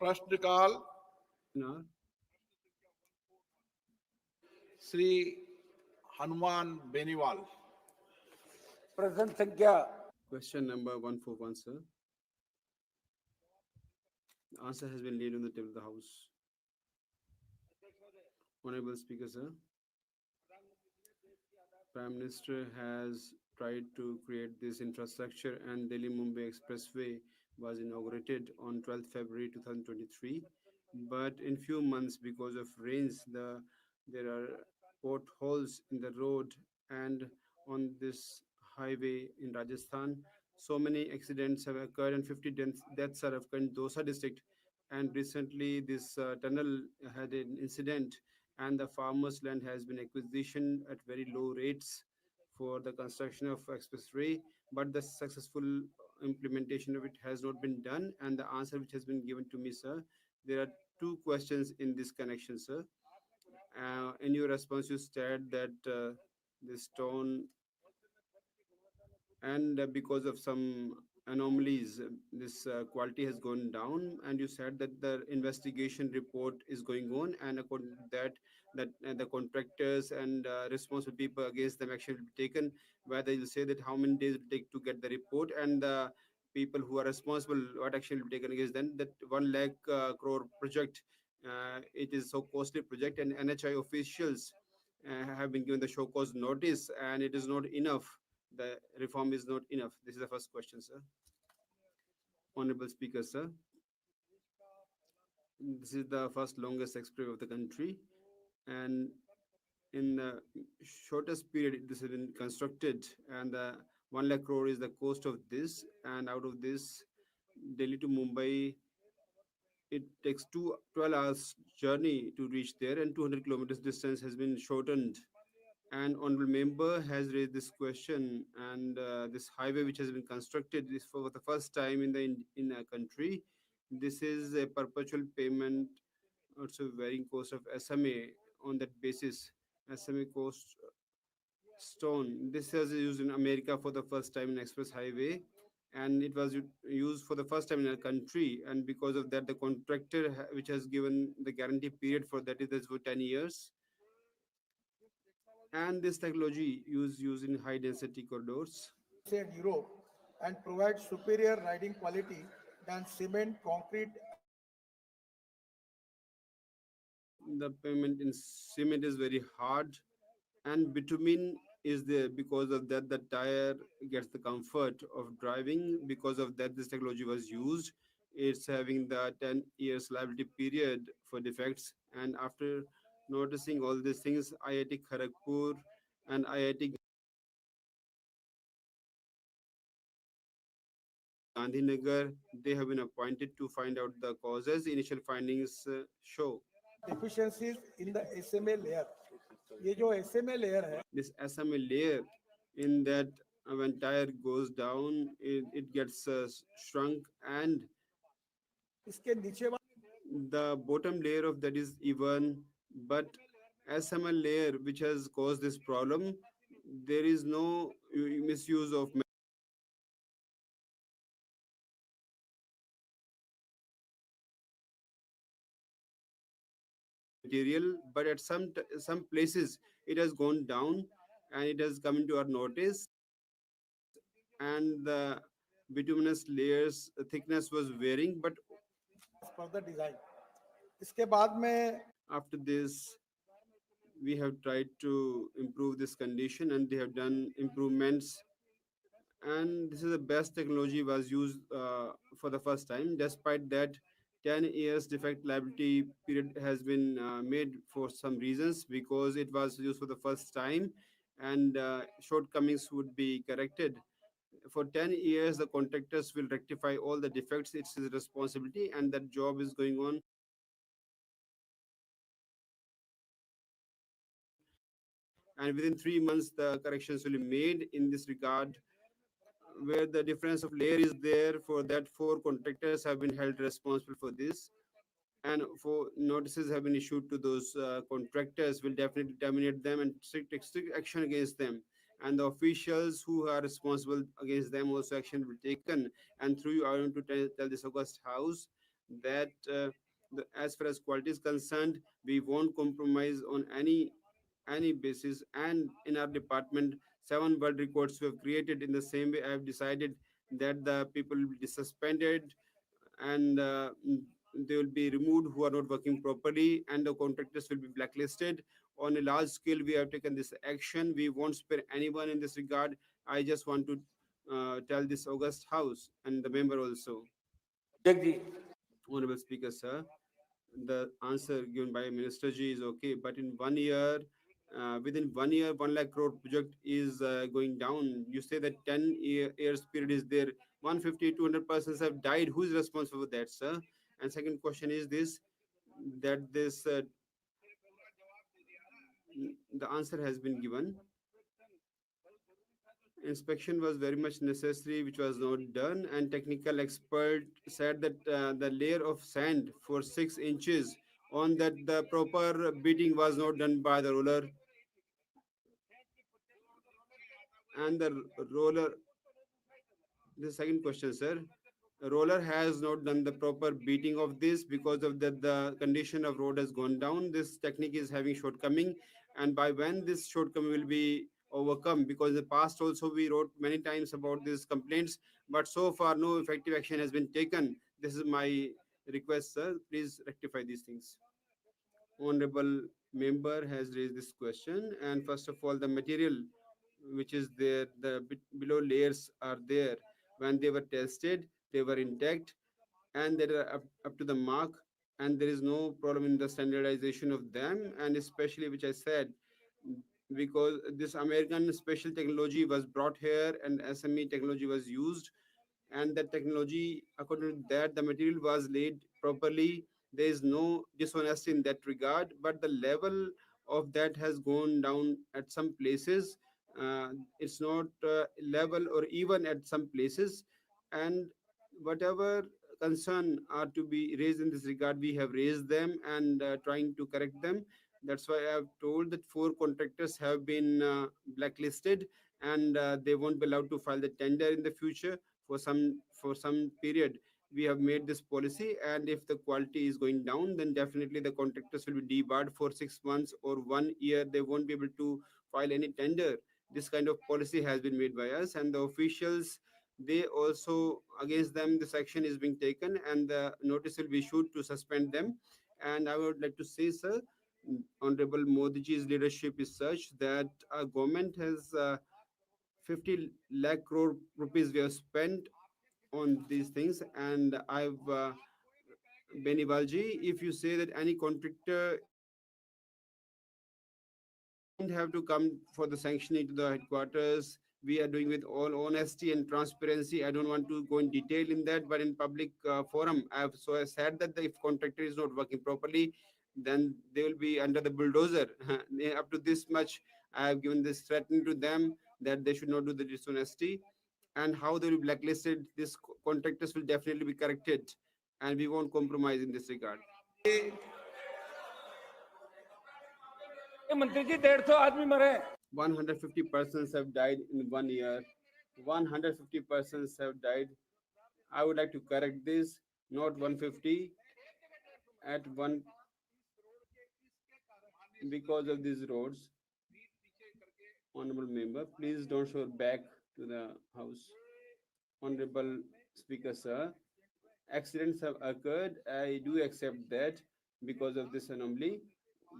प्रश्नकाल Now, श्री हनुमान बेनीवाल। प्रश्न संख्या question number 141, sir. The answer has been laid on the table of the House. Honorable Speaker, sir. Prime Minister has tried to create this infrastructure, and Delhi-Mumbai Expressway was inaugurated on 12th February 2023. But in few months, because of rains, there are potholes in the road and on this highway in Rajasthan. So many accidents have occurred, and 50 deaths are occurred in Dosa district. And recently, this tunnel had an incident, and the farmers' land has been acquisition at very low rates for the construction of expressway, but the successful implementation of it has not been done. And the answer which has been given to me, sir, there are two questions in this connection, sir. In your response, you said that the stone and because of some anomalies, this quality has gone down, and you said that the investigation report is going on, and according to that, the contractors and responsible people against them action will be taken. Whether you say that how many days it will take to get the report, and the people who are responsible, what action will be taken against them. That 1 lakh crore project, it is so costly project, and NHI officials have been given the show cause notice, and it is not enough. The reform is not enough. This is the first question, sir. Honorable Speaker, sir. This is the first longest expressway of the country, and in the shortest period this has been constructed, and the 1 lakh crore is the cost of this, and out of this, Delhi to Mumbai, it takes 12 hours journey to reach there, and 200 kilometers distance has been shortened. And honorable member has raised this question, and this highway which has been constructed is for the first time in a country. This is a perpetual payment, also varying cost of SMA on that basis. SMA cost stone. This was used in America for the first time in express highway, and it was used for the first time in a country. And because of that, the contractor which has given the guarantee period for that is for 10 years, and this technology used in high density corridors. and Europe and provide superior riding quality than cement, concrete, The payment in cement is very hard, and bitumen is there. Because of that, the tire gets the comfort of driving. Because of that, this technology was used. It's having the 10 years liability period for defects. And after noticing all these things, IIT Kharagpur and IIT Gandhinagar, they have been appointed to find out the causes. Initial findings show deficiencies in the SMA layer. ये जो SMA layer है, this SMA layer, in that when tire goes down, it gets shrunk, and इसके नीचे the bottom layer of that is even, but SMA layer which has caused this problem, there is no misuse of material, but at some places it has gone down, and it has come into our notice, and the bituminous layers thickness was varying. But for the design. इसके बाद में after this, we have tried to improve this condition, and they have done improvements, and this is the best technology was used for the first time. Despite that, 10 years defect liability period has been made for some reasons, because it was used for the first time, and shortcomings would be corrected. For 10 years, the contractors will rectify all the defects. It's his responsibility, and that job is going on. And within 3 months, the corrections will be made in this regard. Where the difference of layer is there, for that, 4 contractors have been held responsible for this, and 4 notices have been issued to those contractors. Will definitely terminate them and strict action against them, and the officials who are responsible against them also action will be taken. And through you, I want to tell this August House that as far as quality is concerned, we won't compromise on any basis. And in our department, 7 world records were created. In the same way, I have decided that the people will be suspended, and they will be removed who are not working properly, and the contractors will be blacklisted. On a large scale, we have taken this action. We won't spare anyone in this regard. I just want to tell this August House and the member also. Object ji. Honorable Speaker, sir, the answer given by Minister Ji is okay, but in 1 year, within 1 year, 1 lakh crore project is going down. You say that 10 years period is there. 150, 200 persons have died. Who is responsible for that, sir? And second question is this: that this the answer has been given. Inspection was very much necessary, which was not done, and technical expert said that the layer of sand for 6 inches on that the proper beating was not done by the roller, and the roller. The second question, sir. Roller has not done the proper beating of this because of that the condition of road has gone down. This technique is having shortcoming, and by when this shortcoming will be overcome? Because in the past also we wrote many times about these complaints, but so far no effective action has been taken. This is my request, sir. Please rectify these things. Honorable member has raised this question, and first of all, the material which is there, the below layers are there. When they were tested, they were intact, and they are up to the mark, and there is no problem in the standardization of them. And especially, which I said, because this American special technology was brought here and SME technology was used, and the technology, according to that, the material was laid properly. There is no dishonesty in that regard, but the level of that has gone down at some places. It's not level or even at some places, and whatever concern are to be raised in this regard, we have raised them and trying to correct them. That's why I have told that 4 contractors have been blacklisted, and they won't be allowed to file the tender in the future for some period. We have made this policy, and if the quality is going down, then definitely the contractors will be debarred for 6 months or 1 year. They won't be able to file any tender. This kind of policy has been made by us, and the officials, they also, against them this action is being taken, and the notice will be issued to suspend them. And I would like to say, sir, Honorable Modiji's leadership is such that our government has 50 lakh crore rupees we have spent on these things. And I've Benivalji, if you say that any contractor is don't have to come for the sanctioning to the headquarters. We are doing with all honesty and transparency. I don't want to go in detail in that, but in public forum, I said that if contractor is not working properly, then they will be under the bulldozer. Up to this much, I have given this threatening to them that they should not do the dishonesty, and how they will be blacklisted. These contractors will definitely be corrected, and we won't compromise in this regard. ये मंत्री जी 150 आदमी मरे. 150 persons have died in 1 year. 150 persons have died. I would like to correct this, not 150 at one, because of these roads. Honorable member, please don't show back to the house. Honorable Speaker, sir, accidents have occurred. I do accept that because of this anomaly.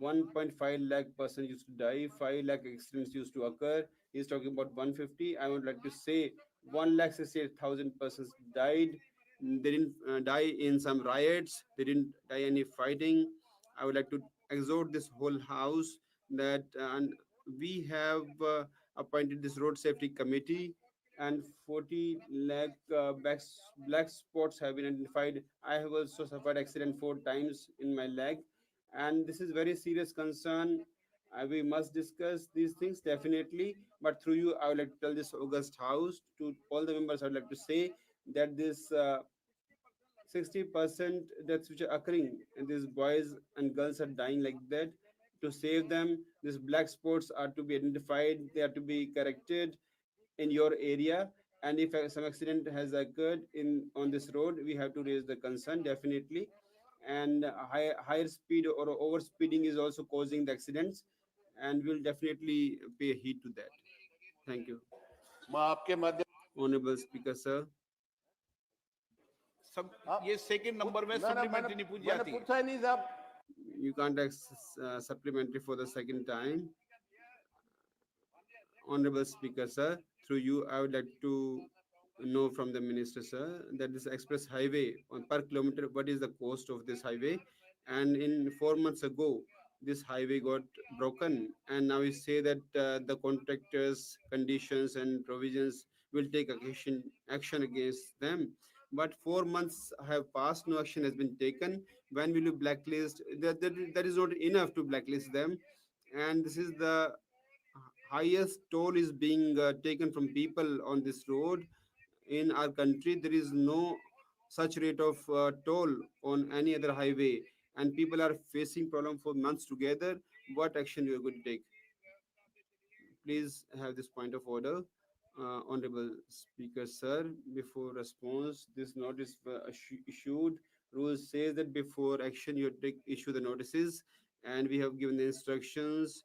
1.5 lakh persons used to die, 5 lakh accidents used to occur. He's talking about 150. I would like to say 1 lakh 68,000 persons died. They didn't die in some riots, they didn't die any fighting. I would like to exhort this whole house that and we have appointed this road safety committee, and 40 lakh black spots have been identified. I have also suffered accident 4 times in my leg, and this is very serious concern. We must discuss these things definitely, but through you, I would like to tell this August House to all the members. I would like to say that this 60% deaths which are occurring, and these boys and girls are dying like that. To save them, these black spots are to be identified. They are to be corrected in your area, and if some accident has occurred in on this road, we have to raise the concern definitely. And higher speed or over speeding is also causing the accidents, and we'll definitely pay heed to that. Thank you. मैं आपके माध्यम Honorable Speaker, sir. सब ये second number में ना मैंने supplementary नहीं पूछी मैंने जाती। पूछा ही नहीं साहब। You can't access supplementary for the second time. Honorable Speaker, sir, through you, I would like to know from the minister, sir, that this express highway on per kilometer, what is the cost of this highway? And in 4 months ago, this highway got broken, and now you say that the contractors' conditions and provisions will take action against them. But 4 months have passed, no action has been taken. When will you blacklist? That is not enough to blacklist them, and this is the highest toll is being taken from people on this road in our country. There is no such rate of toll on any other highway, and people are facing problem for months together. What action you are going to take? Please have this point of order. Honorable Speaker, sir, before response, this notice issued. Rules says that before action, you take issue the notices, and we have given the instructions.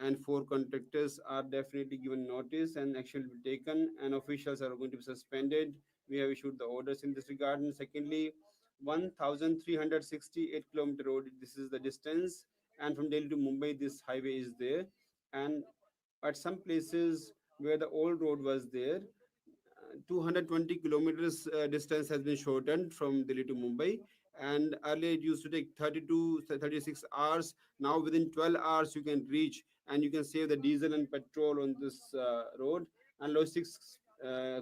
And four contractors are definitely given notice, and action will be taken, and officials are going to be suspended. We have issued the orders in this regard. And secondly, 1,368 kilometer road. This is the distance, and from Delhi to Mumbai, this highway is there, and at some places where the old road was there, 220 kilometers distance has been shortened from Delhi to Mumbai. And earlier it used to take 32 36 hours. Now within 12 hours you can reach, and you can save the diesel and petrol on this road. And logistics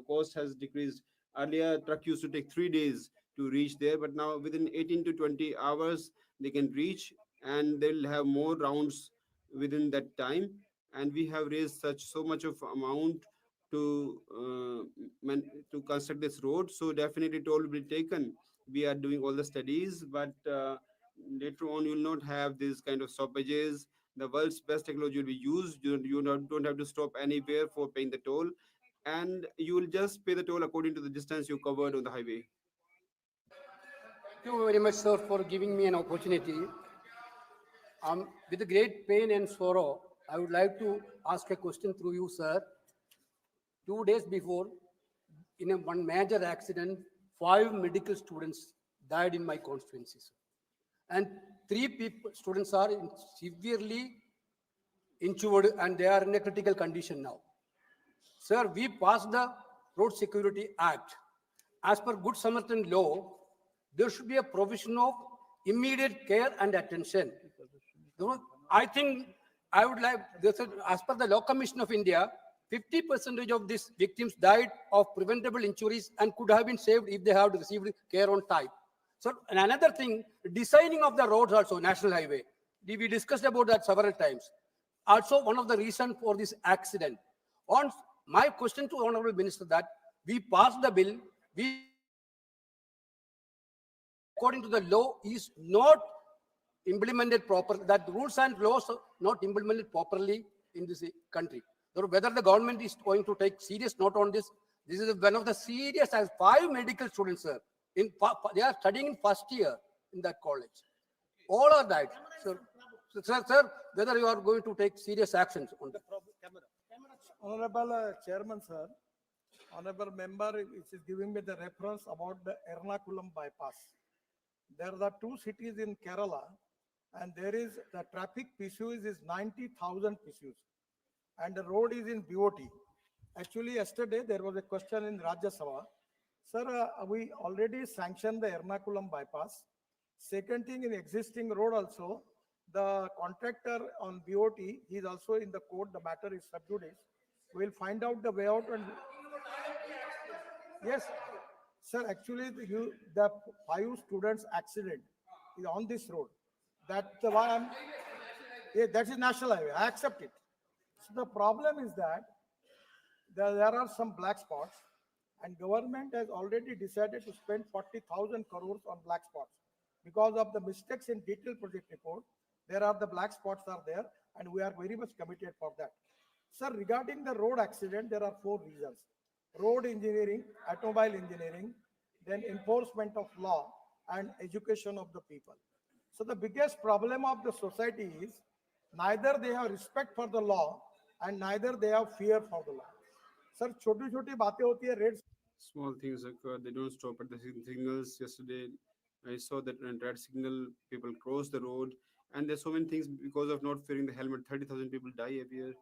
cost has decreased. Earlier truck used to take 3 days to reach there, but now within 18 to 20 hours they can reach, and they'll have more rounds within that time. And we have raised such so much of amount to to construct this road, so definitely toll will be taken. We are doing all the studies, but later on you will not have these kind of stoppages. The world's best technology will be used. Don't have to stop anywhere for paying the toll, and you will just pay the toll according to the distance you covered on the highway. Thank you very much, sir, for giving me an opportunity. With great pain and sorrow, I would like to ask a question through you, sir. 2 days before, in one major accident, 5 medical students died in my constituency, sir. And students are severely injured, and they are in a critical condition now. Sir, we passed the Road Security Act. As per Good Samaritan law, there should be a provision of immediate care and attention. I think I would like, as per the Law Commission of India, 50% of these victims died of preventable injuries and could have been saved if they had received care on time. So, and another thing, designing of the roads also, national highway. We discussed about that several times. Also, one of the reasons for this accident. On my question to Honorable Minister that we passed the bill, we according to the law is not implemented properly, that rules and laws are not implemented properly in this country. So whether the government is going to take serious note on this, this is one of the serious, as 5 medical students, sir. They are studying in first year in that college. All are died. Sir, whether you are going to take serious actions on that. Honorable Chairman, sir, honorable member is giving me the reference about the Ernakulam bypass. There are 2 cities in Kerala, and there is the traffic PCUs is 90,000 PCUs, and the road is in BOT. Actually, yesterday there was a question in Rajya Sabha. Sir, we already sanctioned the Ernakulam bypass. Second thing, in existing road also, the contractor on BOT, he is also in the court. The matter is sub judice. We will find out the way out. And yes, sir, actually the 5 students accident is on this road. That's why I'm. Yeah, that is national highway. I accept it. So the problem is that there are some black spots, and government has already decided to spend 40,000 crores on black spots because of the mistakes in detailed project report. There are the black spots are there, and we are very much committed for that. Sir, regarding the road accident, there are 4 reasons. road engineering, automobile engineering, then enforcement of law and education of the people. So the biggest problem of the society is neither they have respect for the law and neither they have fear for the law. Sir, छोटी छोटी बातें होती है red Small things occur. They don't stop at the signals. Yesterday, I saw that when red signal, people cross the road, and there's so many things because of not wearing the helmet. 30,000 people die every year.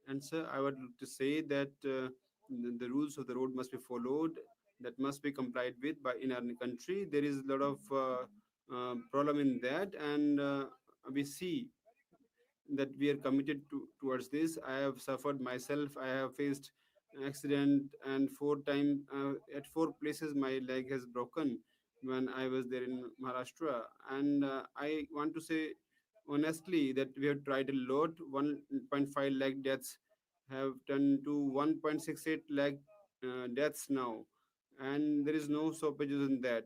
And sir, I would to say that the rules of the road must be followed. That must be complied with by in our country. There is a lot of problem in that, and we see that we are committed towards this. I have suffered myself. I have faced an accident, and at four places my leg has broken when I was there in Maharashtra. And I want to say honestly that we have tried a lot. 1.5 lakh deaths have turned to 1.68 lakh deaths now, and there is no stoppages in that.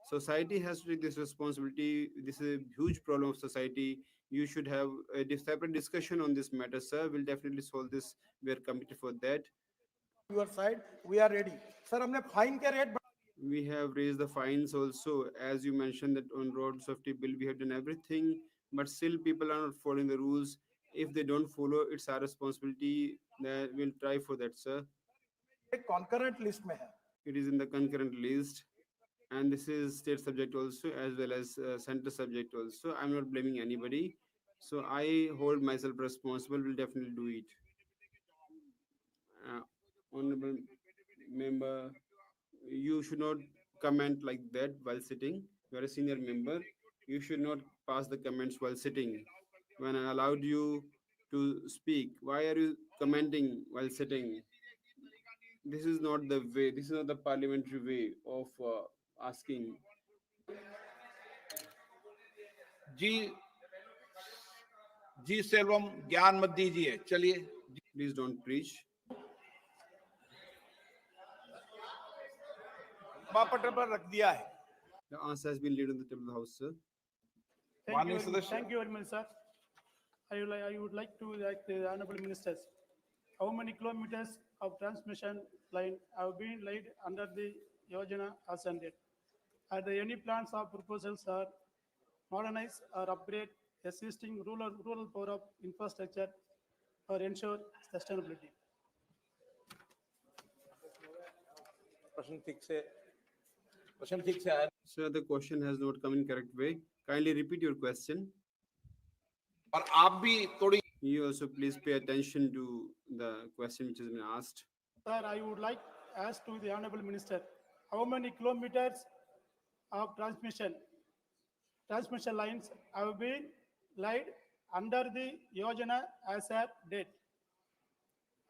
Society has to take this responsibility. This is a huge problem of society. You should have a separate discussion on this matter, sir. We'll definitely solve this. We are committed for that. your side, we are ready. Sir, हमने fine के rate We have raised the fines also. As you mentioned that on road safety bill, we have done everything, but still people are not following the rules. If they don't follow, it's our responsibility. That we'll try for that, sir. एक concurrent list में है. It is in the concurrent list, and this is state subject also as well as center subject also. I'm not blaming anybody, so I hold myself responsible. Will definitely do it. Honorable member, you should not comment like that while sitting. You are a senior member. You should not pass the comments while sitting. When I allowed you to speak, why are you commenting while sitting? This is not the way. This is not the parliamentary way of asking. जी जी सेल्वम ज्ञान मत दीजिए, चलिए. Please don't preach. Bapat पर रख दिया है. The answer has been laid on the table of the House, sir. माननीय सदस्य. Thank you very much, sir. I would like to ask the honorable ministers, how many kilometers of transmission line have been laid under the Yojana as on date? Are there any plans or proposals or modernize or upgrade existing rural power of infrastructure or ensure sustainability? प्रश्न ठीक से आया. Sir, the question has not come in correct way. Kindly repeat your question. और आप भी थोड़ी You also please pay attention to the question which has been asked. Sir, I would like to ask to the honorable minister, how many kilometers of transmission lines have been laid under the Yojana as a date?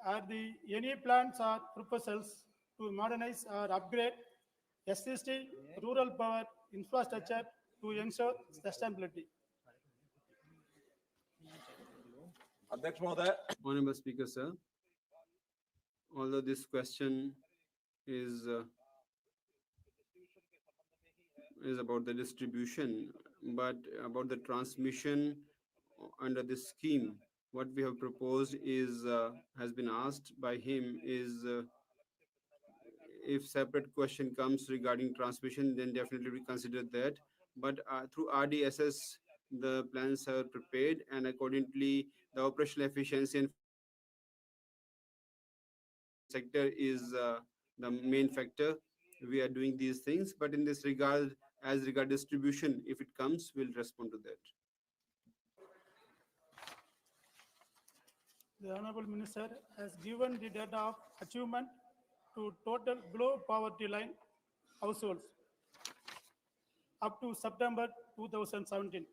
Are the any plans or proposals to modernize or upgrade existing rural power infrastructure to ensure sustainability? अध्यक्ष महोदय. Honorable Speaker, sir, although this question is about the distribution, but about the transmission under this scheme, what we have proposed is has been asked by him is if separate question comes regarding transmission, then definitely we consider that. But through RDSS, the plans are prepared, and accordingly, the operational efficiency and sector is the main factor. We are doing these things, but in this regard, as regard distribution, if it comes, we'll respond to that. The honorable minister has given the data of achievement to total below poverty line households up to September 2017.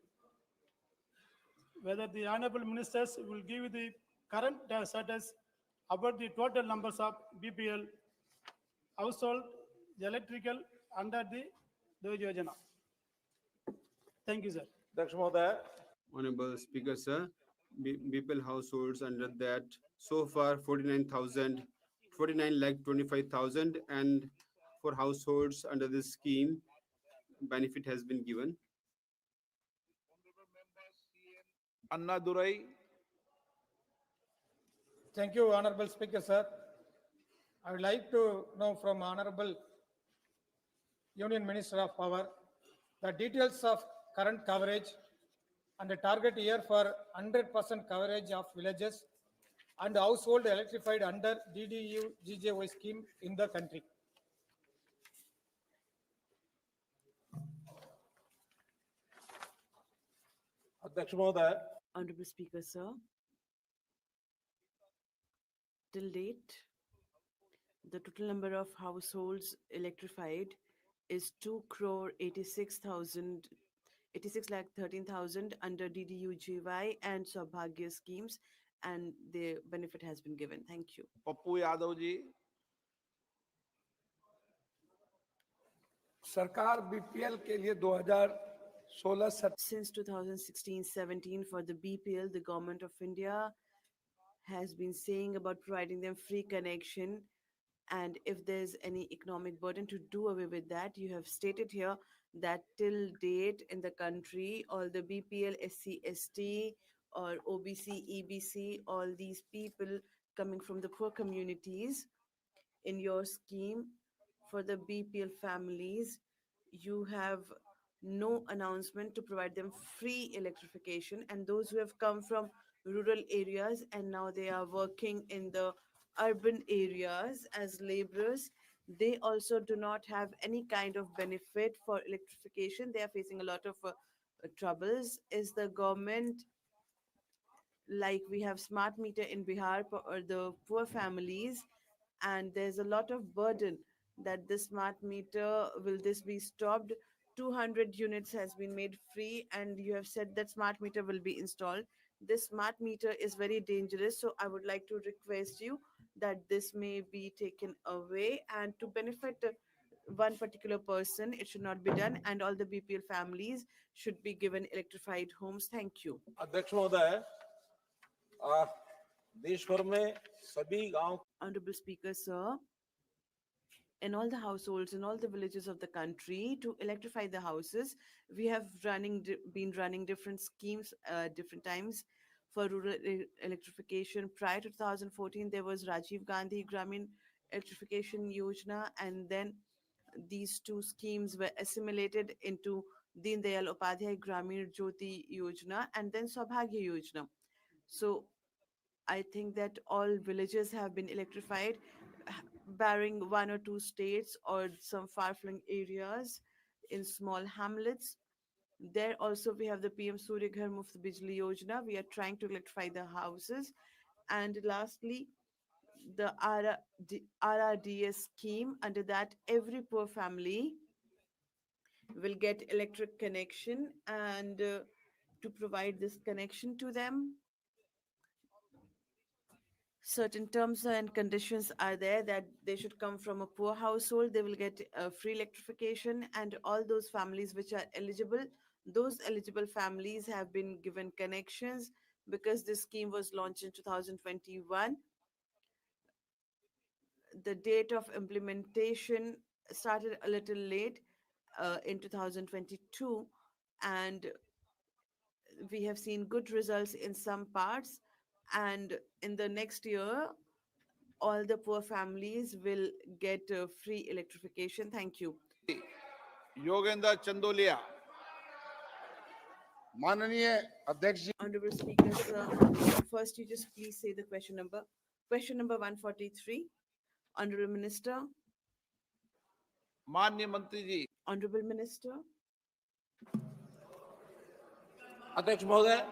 Whether the honorable ministers will give the current status about the total numbers of BPL household electrical under the Yojana. Thank you, sir. अध्यक्ष महोदय. Honorable Speaker, sir, people households under that so far 49,000, 49,25,000, and for households under this scheme, benefit has been given. Anna Durai. Thank you, Honorable Speaker, sir. I would like to know from Honorable Union Minister of Power the details of current coverage and the target year for 100% coverage of villages and household electrified under DDU GJY scheme in the country. अध्यक्ष महोदय, Honorable Speaker, sir. Till date, the total number of households electrified is 2,86,000, 86,13,000 under DDU-GY and Saubhagya schemes, and the benefit has been given. Thank you. Pappu Yadav ji, सरकार BPL के लिए 2016-17 Since 2016-17, for the BPL, the Government of India has been saying about providing them free connection. And if there's any economic burden to do away with that, you have stated here that till date in the country, all the BPL, SC, ST, or OBC, EBC, all these people coming from the poor communities, in your scheme for the BPL families, you have no announcement to provide them free electrification. And those who have come from rural areas and now they are working in the urban areas as laborers, they also do not have any kind of benefit for electrification. They are facing a lot of troubles. Is the government, like we have smart meter in Bihar for the poor families, and there's a lot of burden that the smart meter, will this be stopped? 200 units has been made free, and you have said that smart meter will be installed. This smart meter is very dangerous, so I would like to request you that this may be taken away, and to benefit one particular person, it should not be done, and all the BPL families should be given electrified homes. Thank you. अध्यक्ष महोदय, देश भर में सभी गांव Honorable Speaker, sir, in all the households, in all the villages of the country, to electrify the houses, we have been running different schemes, different times for rural electrification. Prior to 2014, there was Rajiv Gandhi Gramin Electrification Yojana, and then these two schemes were assimilated into Deen Dayal Upadhyay Gramin Jyoti Yojana and then Saubhagya Yojana. So I think that all villages have been electrified, barring one or two states or some far-flung areas in small hamlets. There also we have the PM Surya Ghar Muft Bijli Yojana. We are trying to electrify the houses. And lastly, the RRDS scheme. Under that, every poor family will get electric connection, and to provide this connection to them, certain terms and conditions are there that they should come from a poor household, they will get free electrification, and all those families which are eligible, those eligible families have been given connections. Because this scheme was launched in 2021, the date of implementation started a little late in 2022, and we have seen good results in some parts, and in the next year all the poor families will get free electrification. Thank you. Yogendra Chandolia, माननीय अध्यक्ष जी, Honorable Speaker, sir, first you just please say the question number. Question number 143. Honorable Minister. माननीय मंत्री जी, Honorable Minister. अध्यक्ष महोदय,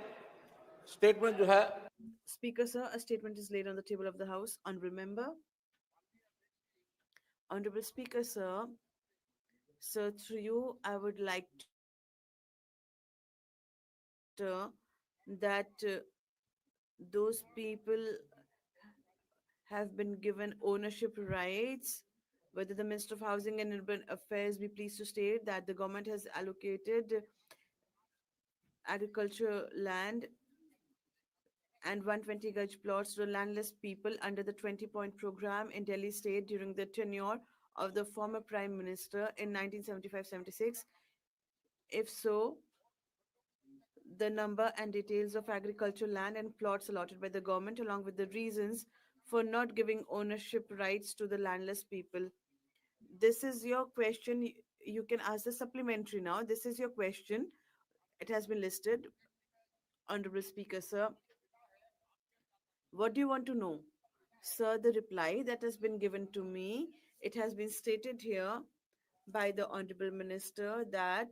statement जो है Speaker, sir, a statement is laid on the table of the House. Honorable Member. Honorable Speaker, sir, through you, I would like that those people have been given ownership rights. Whether the Minister of Housing and Urban Affairs be pleased to state that the government has allocated agriculture land and 120 gaj plots to landless people under the 20-point program in Delhi state during the tenure of the former Prime Minister in 1975-76. If so, the number and details of agricultural land and plots allotted by the government along with the reasons for not giving ownership rights to the landless people? This is your question. You can ask the supplementary now. This is your question. It has been listed. Honorable Speaker, sir, what do you want to know? Sir, the reply that has been given to me, it has been stated here by the Honorable Minister that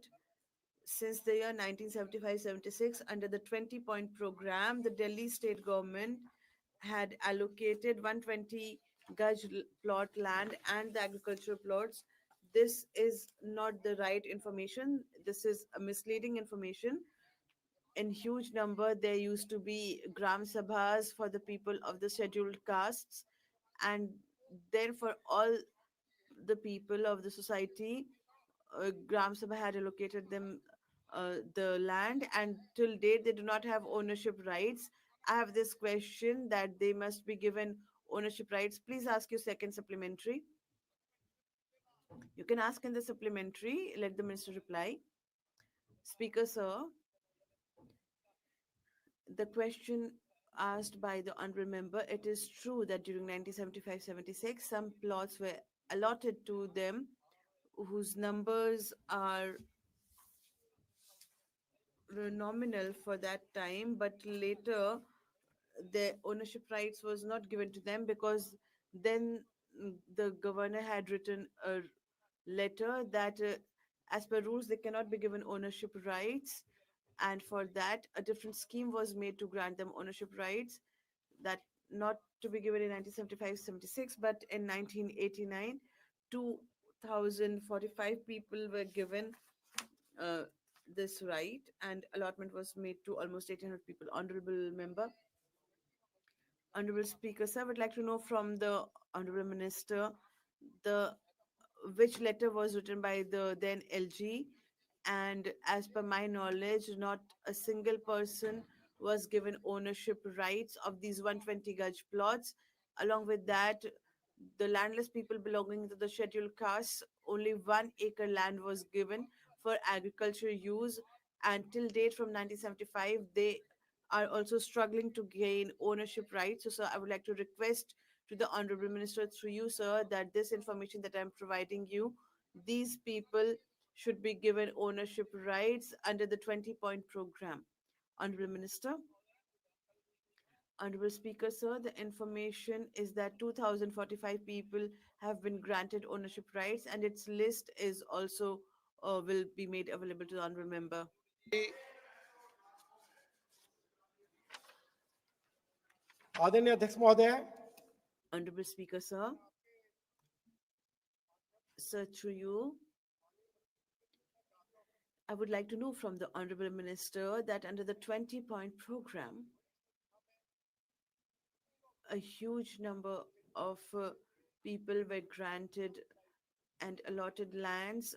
since the year 1975-76, under the 20-point program, the Delhi state government had allocated 120 plot land and the agricultural plots. This is not the right information. This is a misleading information. In huge number, there used to be gram sabhas for the people of the scheduled castes, and then for all the people of the society, gram sabha had allocated them the land, and till date they do not have ownership rights. I have this question that they must be given ownership rights. Please ask your second supplementary. You can ask in the supplementary. Let the minister reply. Speaker, sir, the question asked by the honorable member, it is true that during 1975-76, some plots were allotted to them whose numbers are nominal for that time, but later the ownership rights was not given to them because then the governor had written a letter that as per rules they cannot be given ownership rights, and for that a different scheme was made to grant them ownership rights, that not to be given in 1975-76 but in 1989. 2045 people were given uh, this right, and allotment was made to almost 1800 people. Honorable member, honorable speaker, sir, I would like to know from the honorable minister the which letter was written by the then LG, and as per my knowledge, not a single person was given ownership rights of these 120 gaj plots. Along with that, the landless people belonging to the scheduled castes, only 1 acre land was given for agriculture use, and till date from 1975, they are also struggling to gain ownership rights. So, sir, I would like to request to the honorable minister through you, sir, that this information that I'm providing you, these people should be given ownership rights under the 20-point program. Honorable Minister. Honorable Speaker, sir, the information is that 2045 people have been granted ownership rights, and its list is also will be made available to the honorable member. आदरणीय अध्यक्ष महोदय, Honorable Speaker, sir, through you, I would like to know from the honorable minister that under the 20-point program, a huge number of people were granted and allotted lands,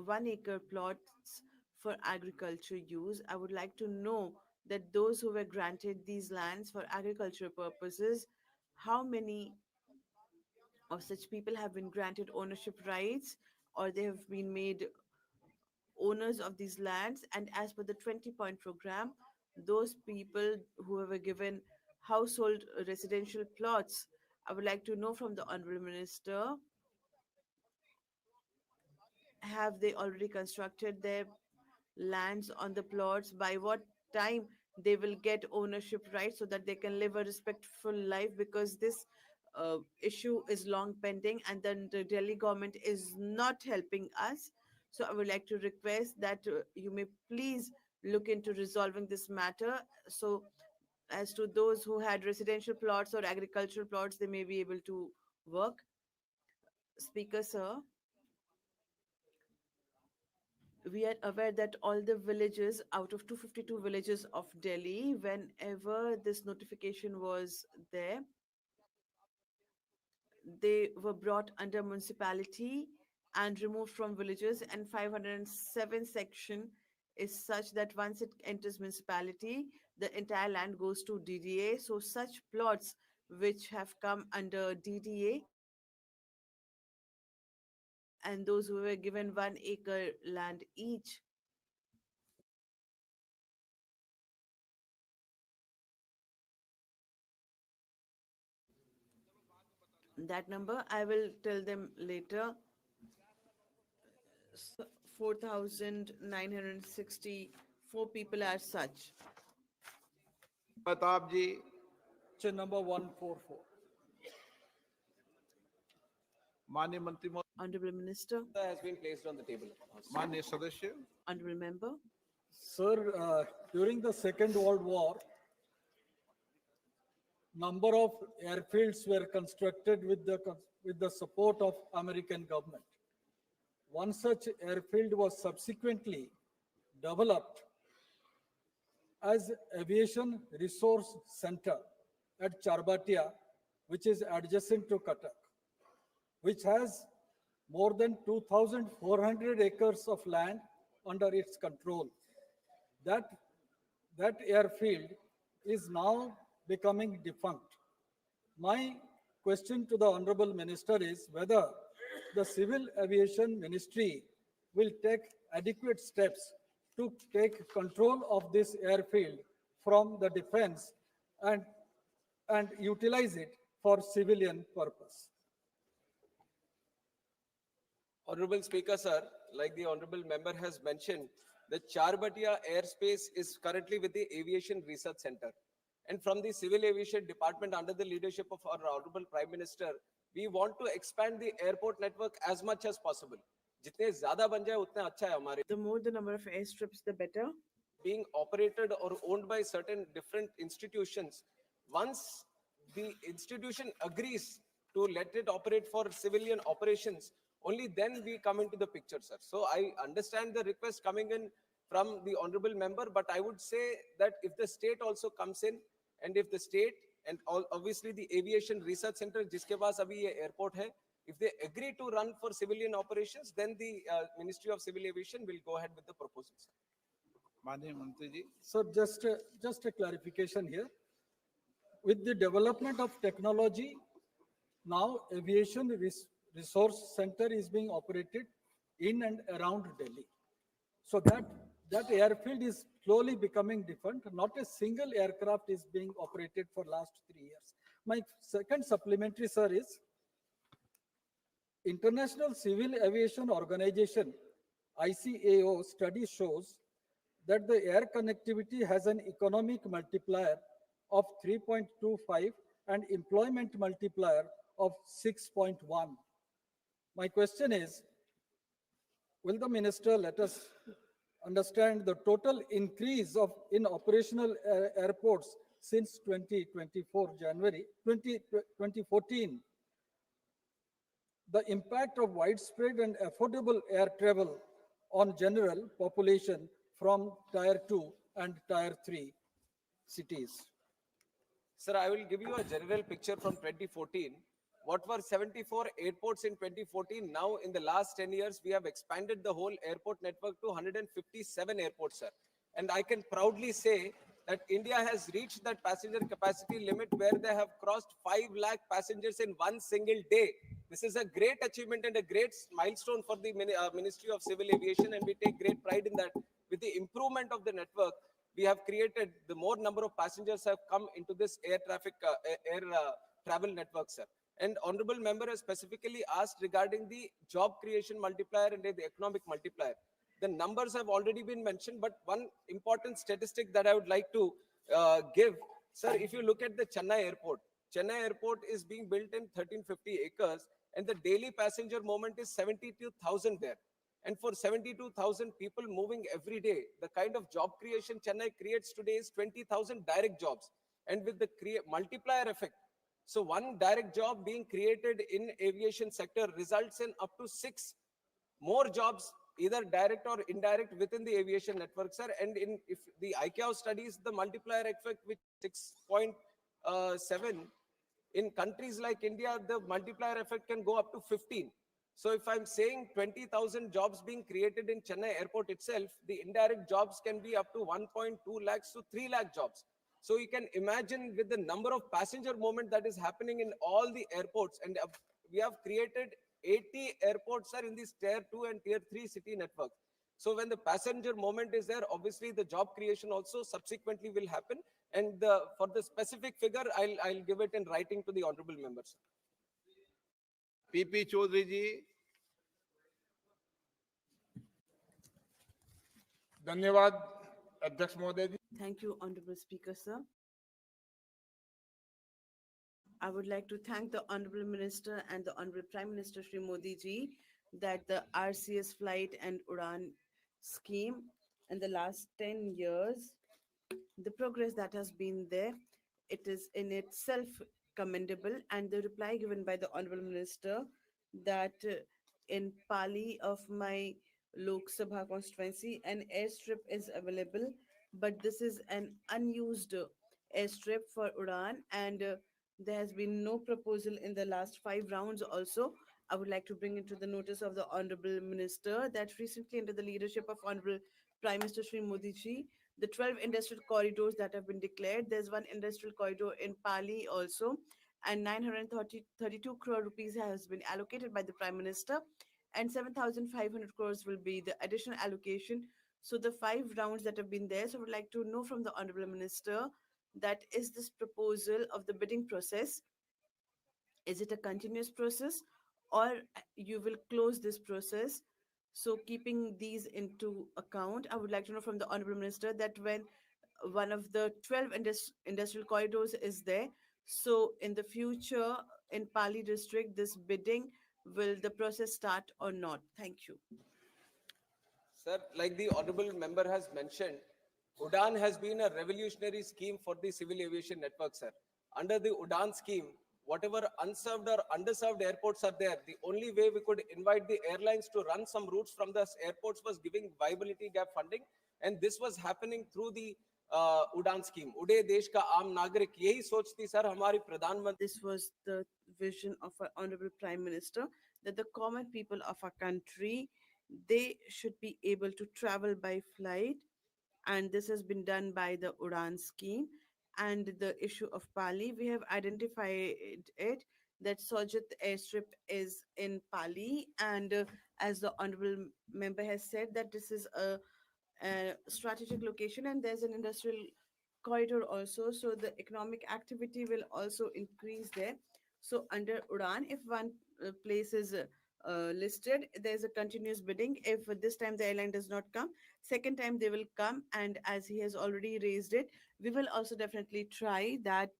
1 acre plots for agriculture use. I would like to know that those who were granted these lands for agriculture purposes, how many of such people have been granted ownership rights or they have been made owners of these lands, and as per the 20-point program, those people who were given household residential plots, I would like to know from the honorable minister, have they already constructed their lands on the plots? By what time they will get ownership rights so that they can live a respectful life, because this issue is long pending and then the Delhi government is not helping us. So I would like to request that you may please look into resolving this matter, so as to those who had residential plots or agricultural plots, they may be able to work. Speaker, sir, we are aware that all the villages out of 252 villages of Delhi, whenever this notification was there, they were brought under municipality and removed from villages, and 507 section is such that once it enters municipality, the entire land goes to DDA. So such plots which have come under DDA and those who were given 1 acre land each, That number, I will tell them later. 4,964 people as such. Pratap ji, Question number 144. माननीय मंत्री महोदय, Honorable Minister, has been placed on the table. माननीय सदस्य, Honorable Member. Sir, during the Second World War, number of airfields were constructed with the support of American government. One such airfield was subsequently developed as Aviation Resource Center at Charbatia, which is adjacent to Cuttack, which has more than 2,400 acres of land under its control. That airfield is now becoming defunct. My question to the Honorable Minister is whether the Civil Aviation Ministry will take adequate steps to take control of this airfield from the defense and utilize it for civilian purpose. Honorable Speaker, sir, like the honorable member has mentioned, the Charbatia airspace is currently with the Aviation Research Center. And from the Civil Aviation Department under the leadership of our Honorable Prime Minister, we want to expand the airport network as much as possible. जितने ज़्यादा बन जाए उतना अच्छा है हमारे. The more the number of airstrips, the better. Being operated or owned by certain different institutions, once the institution agrees to let it operate for civilian operations, only then we come into the picture, sir. So I understand the request coming in from the honorable member, but I would say that if the state also comes in, and if the state and obviously the Aviation Research Center, जिसके पास अभी ये airport है, if they agree to run for civilian operations, then the Ministry of Civil Aviation will go ahead with the proposals. माननीय मंत्री जी, So just a clarification here. With the development of technology, now Aviation Resource Center is being operated in and around Delhi. So that airfield is slowly becoming different. Not a single aircraft is being operated for last 3 years. My second supplementary, sir, is International Civil Aviation Organization, ICAO study shows that the air connectivity has an economic multiplier of 3.25 and employment multiplier of 6.1. My question is, will the minister let us understand the total increase in operational airports since 2014, the impact of widespread and affordable air travel on general population from tier 2 and tier 3 cities? Sir, I will give you a general picture from 2014. What were 74 airports in 2014? Now, in the last 10 years, we have expanded the whole airport network to 157 airports, sir. And I can proudly say that India has reached that passenger capacity limit where they have crossed 5 lakh passengers in one single day. This is a great achievement and a great milestone for the Ministry of Civil Aviation, and we take great pride in that. With the improvement of the network, we have created the more number of passengers have come into this air traffic, travel network, sir. And honorable member has specifically asked regarding the job creation multiplier and the economic multiplier. The numbers have already been mentioned, but one important statistic that I would like to give, sir, if you look at the Chennai airport is being built in 1350 acres, and the daily passenger movement is 72,000 there. And for 72,000 people moving every day, the kind of job creation Chennai creates today is 20,000 direct jobs. And with the multiplier effect, so one direct job being created in aviation sector results in up to 6 more jobs, either direct or indirect, within the aviation network, sir. And if the ICAO studies the multiplier effect with 6.7, in countries like India, the multiplier effect can go up to 15. So if I'm saying 20,000 jobs being created in Chennai airport itself, the indirect jobs can be up to 1.2 lakhs to 3 lakh jobs. So you can imagine with the number of passenger movement that is happening in all the airports, and we have created 80 airports are in this tier 2 and tier 3 city network. So when the passenger movement is there, obviously the job creation also subsequently will happen. And for the specific figure, I'll give it in writing to the honorable members. PP Chaudhary ji, धन्यवाद अध्यक्ष महोदय जी। Thank you, Honorable Speaker, sir. I would like to thank the Honorable Minister and the Honorable Prime Minister Shri Modi ji that the RCS flight and Udan scheme in the last 10 years, the progress that has been there, it is in itself commendable. And the reply given by the Honorable Minister that in Pali of my Lok Sabha constituency, an airstrip is available, but this is an unused airstrip for Udan, and there has been no proposal in the last 5 rounds also. I would like to bring into the notice of the Honorable Minister that recently, under the leadership of Honorable Prime Minister Shri Modi ji, the 12 industrial corridors that have been declared, there's one industrial corridor in Pali also, and 932 crore rupees has been allocated by the Prime Minister, and 7,500 crores will be the additional allocation. So the 5 rounds that have been there, so I would like to know from the Honorable Minister that is this proposal of the bidding process, is it a continuous process or you will close this process? So keeping these into account, I would like to know from the Honorable Minister that when one of the 12 industrial corridors is there, so in the future in Pali district, this bidding, will the process start or not? Thank you. Sir, like the honorable member has mentioned, Udan has been a revolutionary scheme for the civil aviation network, sir. Under the Udan scheme, whatever unserved or underserved airports are there, the only way we could invite the airlines to run some routes from the airports was giving viability gap funding, and this was happening through the Udan scheme. उड़े देश का आम नागरिक, यही सोच थी sir हमारी प्रधानमंत्री. This was the vision of our Honorable Prime Minister that the common people of our country, they should be able to travel by flight, and this has been done by the Udan scheme. And the issue of Pali, we have identified it that Sojit airstrip is in Pali, and as the honorable member has said, that this is a strategic location and there's an industrial corridor also, so the economic activity will also increase there. So under Udan, if one place is listed, there's a continuous bidding. If this time the airline does not come, second time they will come, and as he has already raised it, we will also definitely try that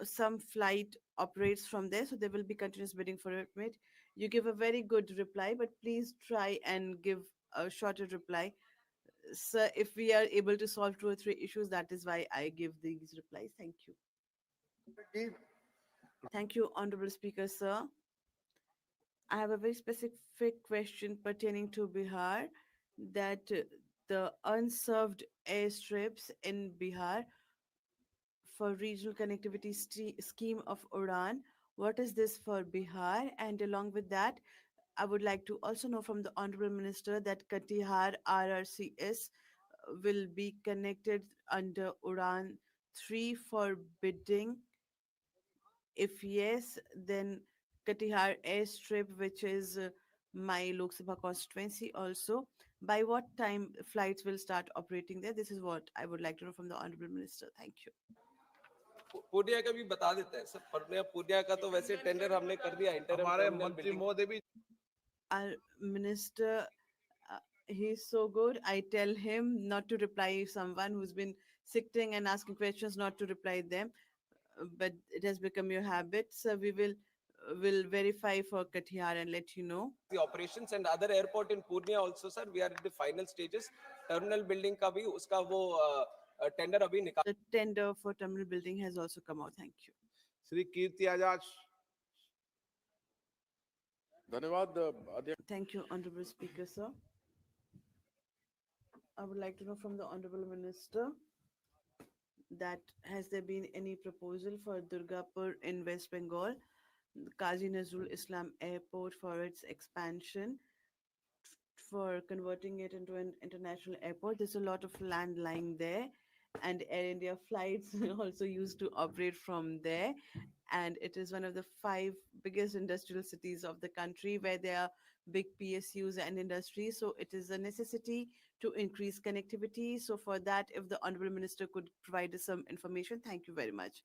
some flight operates from there, so there will be continuous bidding for it. You give a very good reply, but please try and give a shorter reply. So if we are able to solve 2 or 3 issues, that is why I give these replies. Thank you. Thank you, Honorable Speaker, sir. I have a very specific question pertaining to Bihar, that the unserved airstrips in Bihar for regional connectivity scheme of Udan, what is this for Bihar? And along with that, I would like to also know from the Honorable Minister that Katihar RRCS will be connected under Udan 3 for bidding. If yes, then Katihar airstrip, which is my Lok Sabha constituency also, by what time flights will start operating there? This is what I would like to know from the Honorable Minister. Thank you. Purnia का भी बता देते हैं sir. Purnia का तो वैसे tender हमने कर दिया. इंटरम हमारे टर्मिनल मंत्री बिल्डिंग. महोदय भी Our minister, he's so good. I tell him not to reply someone who's been sitting and asking questions, not to reply them. But it has become your habit. So we will verify for Katihar and let you know. The operations and other airport in Purnia also, sir, we are in the final stages. Terminal building का भी उसका वो tender अभी निकाल. The tender for terminal building has also come out. Thank you. Shri Kirti Azad, धन्यवाद अध्यक्ष। Thank you, Honorable Speaker, sir. I would like to know from the Honorable Minister that has there been any proposal for Durgapur in West Bengal, Kazi Nazrul Islam Airport, for its expansion, for converting it into an international airport? There's a lot of land lying there, and Air India flights also used to operate from there. And it is one of the 5 biggest industrial cities of the country where there are big PSUs and industries. So it is a necessity to increase connectivity. So for that, if the Honorable Minister could provide us some information, thank you very much.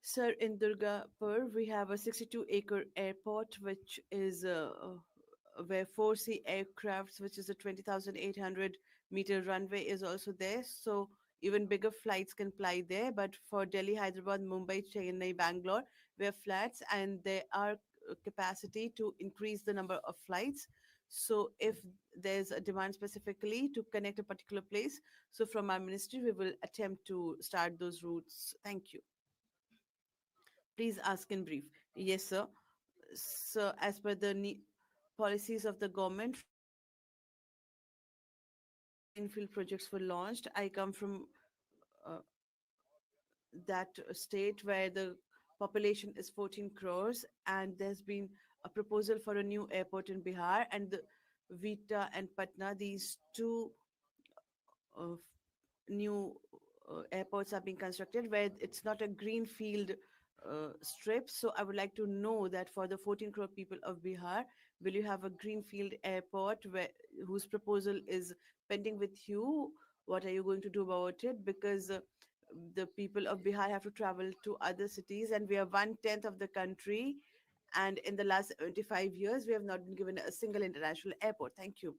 Sir, in Durgapur, we have a 62-acre airport, which is where 4C aircrafts, which is a 20,800-meter runway, is also there. So even bigger flights can fly there. But for Delhi, Hyderabad, Mumbai, Chennai, Bangalore, we have flats, and there are capacity to increase the number of flights. So if there's a demand specifically to connect a particular place, so from our ministry, we will attempt to start those routes. Thank you. Please ask in brief. Yes, sir. So, as per the policies of the government, greenfield projects were launched. I come from uh, that state where the population is 14 crores, and there's been a proposal for a new airport in Bihar, and the Vita and Patna, these two uh, new airports are being constructed where it's not a greenfield strip. So I would like to know that for the 14 crore people of Bihar, will you have a greenfield airport whose proposal is pending with you? What are you going to do about it? Because the people of Bihar have to travel to other cities, and we are 1/10 of the country. And in the last 25 years, we have not been given a single international airport. Thank you.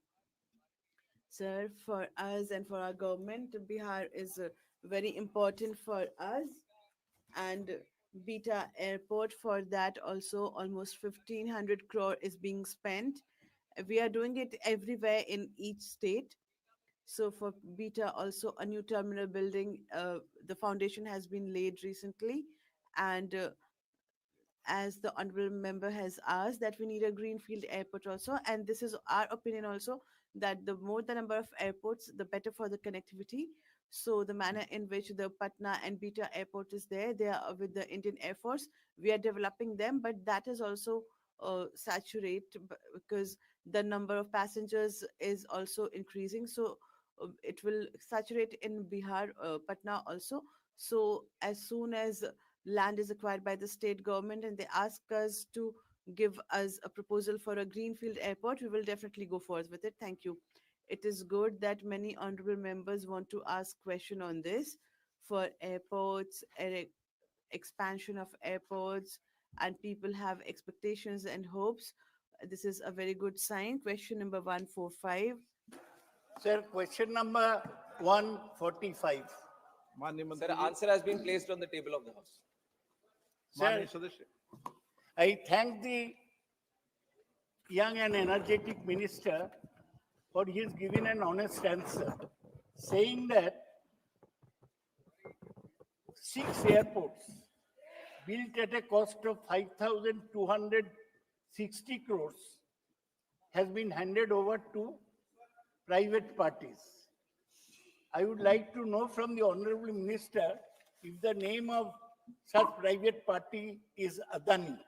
Sir, for us and for our government, Bihar is very important for us. And Beta Airport, for that also almost 1,500 crore is being spent. We are doing it everywhere in each state. So for Beta, also a new terminal building, the foundation has been laid recently. And as the honorable member has asked, that we need a greenfield airport also, and this is our opinion also, that the more the number of airports, the better for the connectivity. So the manner in which the Patna and Beta airport is there, they are with the Indian Air Force. We are developing them, but that is also saturate because the number of passengers is also increasing. So it will saturate in Bihar, Patna also. So as soon as land is acquired by the state government and they ask us to give us a proposal for a greenfield airport, we will definitely go forth with it. Thank you. It is good that many honorable members want to ask question on this for airports, expansion of airports, and people have expectations and hopes. This is a very good sign. Question number 145. Sir, question number 145. माननीय Sir, मंत्री जी, answer has been placed on the table of the House. माननीय Sir, सदस्य, I thank the young and energetic minister for his giving an honest answer, saying that 6 airports built at a cost of 5,260 crores has been handed over to private parties. I would like to know from the honorable minister if the name of such private party is Adani,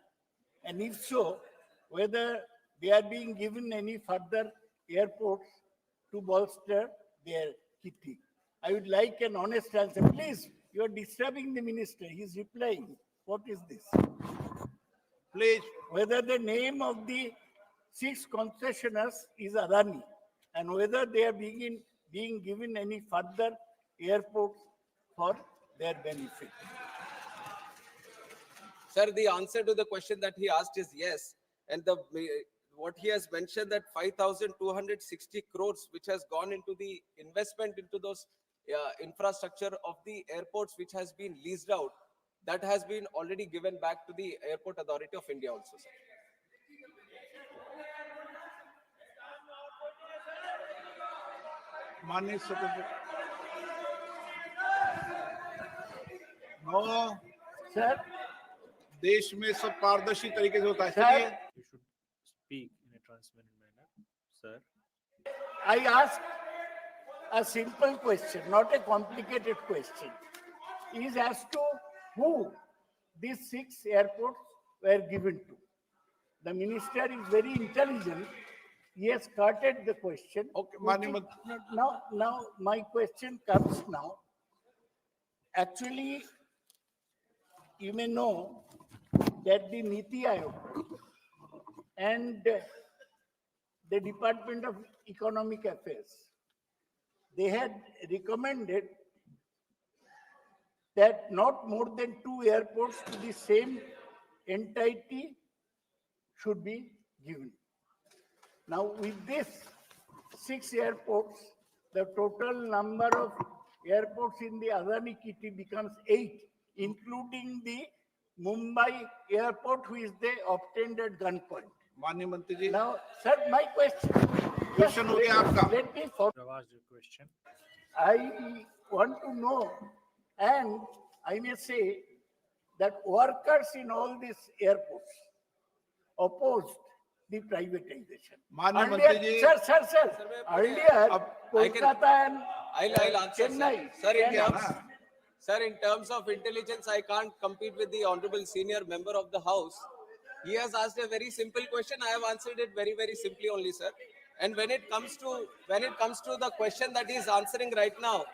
and if so, whether they are being given any further airports to bolster their kitty. I would like an honest answer. Please, you are disturbing the minister. He is replying. What is this? please, Whether the name of the 6 concessionaires is Adani, and whether they are being given any further airports for their benefit. Sir, the answer to the question that he asked is yes. And what he has mentioned, that 5,260 crores, which has gone into the investment into those infrastructure of the airports, which has been leased out, that has been already given back to the Airport Authority of India also, sir. माननीय सदस्य, no, Sir, देश में सब पारदर्शी तरीके से होता है. Sir. चलिए, You should speak in a transparent manner, sir. I ask a simple question, not a complicated question, is as to who these 6 airports were given to. The minister is very intelligent. He has started the question. Okay, Mani Now my question comes now. Actually, you may know that the Niti Aayog and the Department of Economic Affairs, they had recommended that not more than 2 airports to the same entity should be given. Now, with this 6 airports, the total number of airports in the Adani kitty becomes 8, including the Mumbai airport, which they obtained at gunpoint. माननीय मंत्री जी, Now, sir, my question. Question हो गया आपका। Let me for, You have asked your question. I want to know, and I may say that workers in all these airports opposed the privatization. माननीय Earlier- मंत्री जी, Sir, earlier, I can- Kolkata and I'll answer, Chennai. sir. Sir, in Chennai. terms, sir, in terms of intelligence, I can't compete with the honorable senior member of the house. He has asked a very simple question. I have answered it very, very simply only, sir. And when it comes to the question that he is answering right now,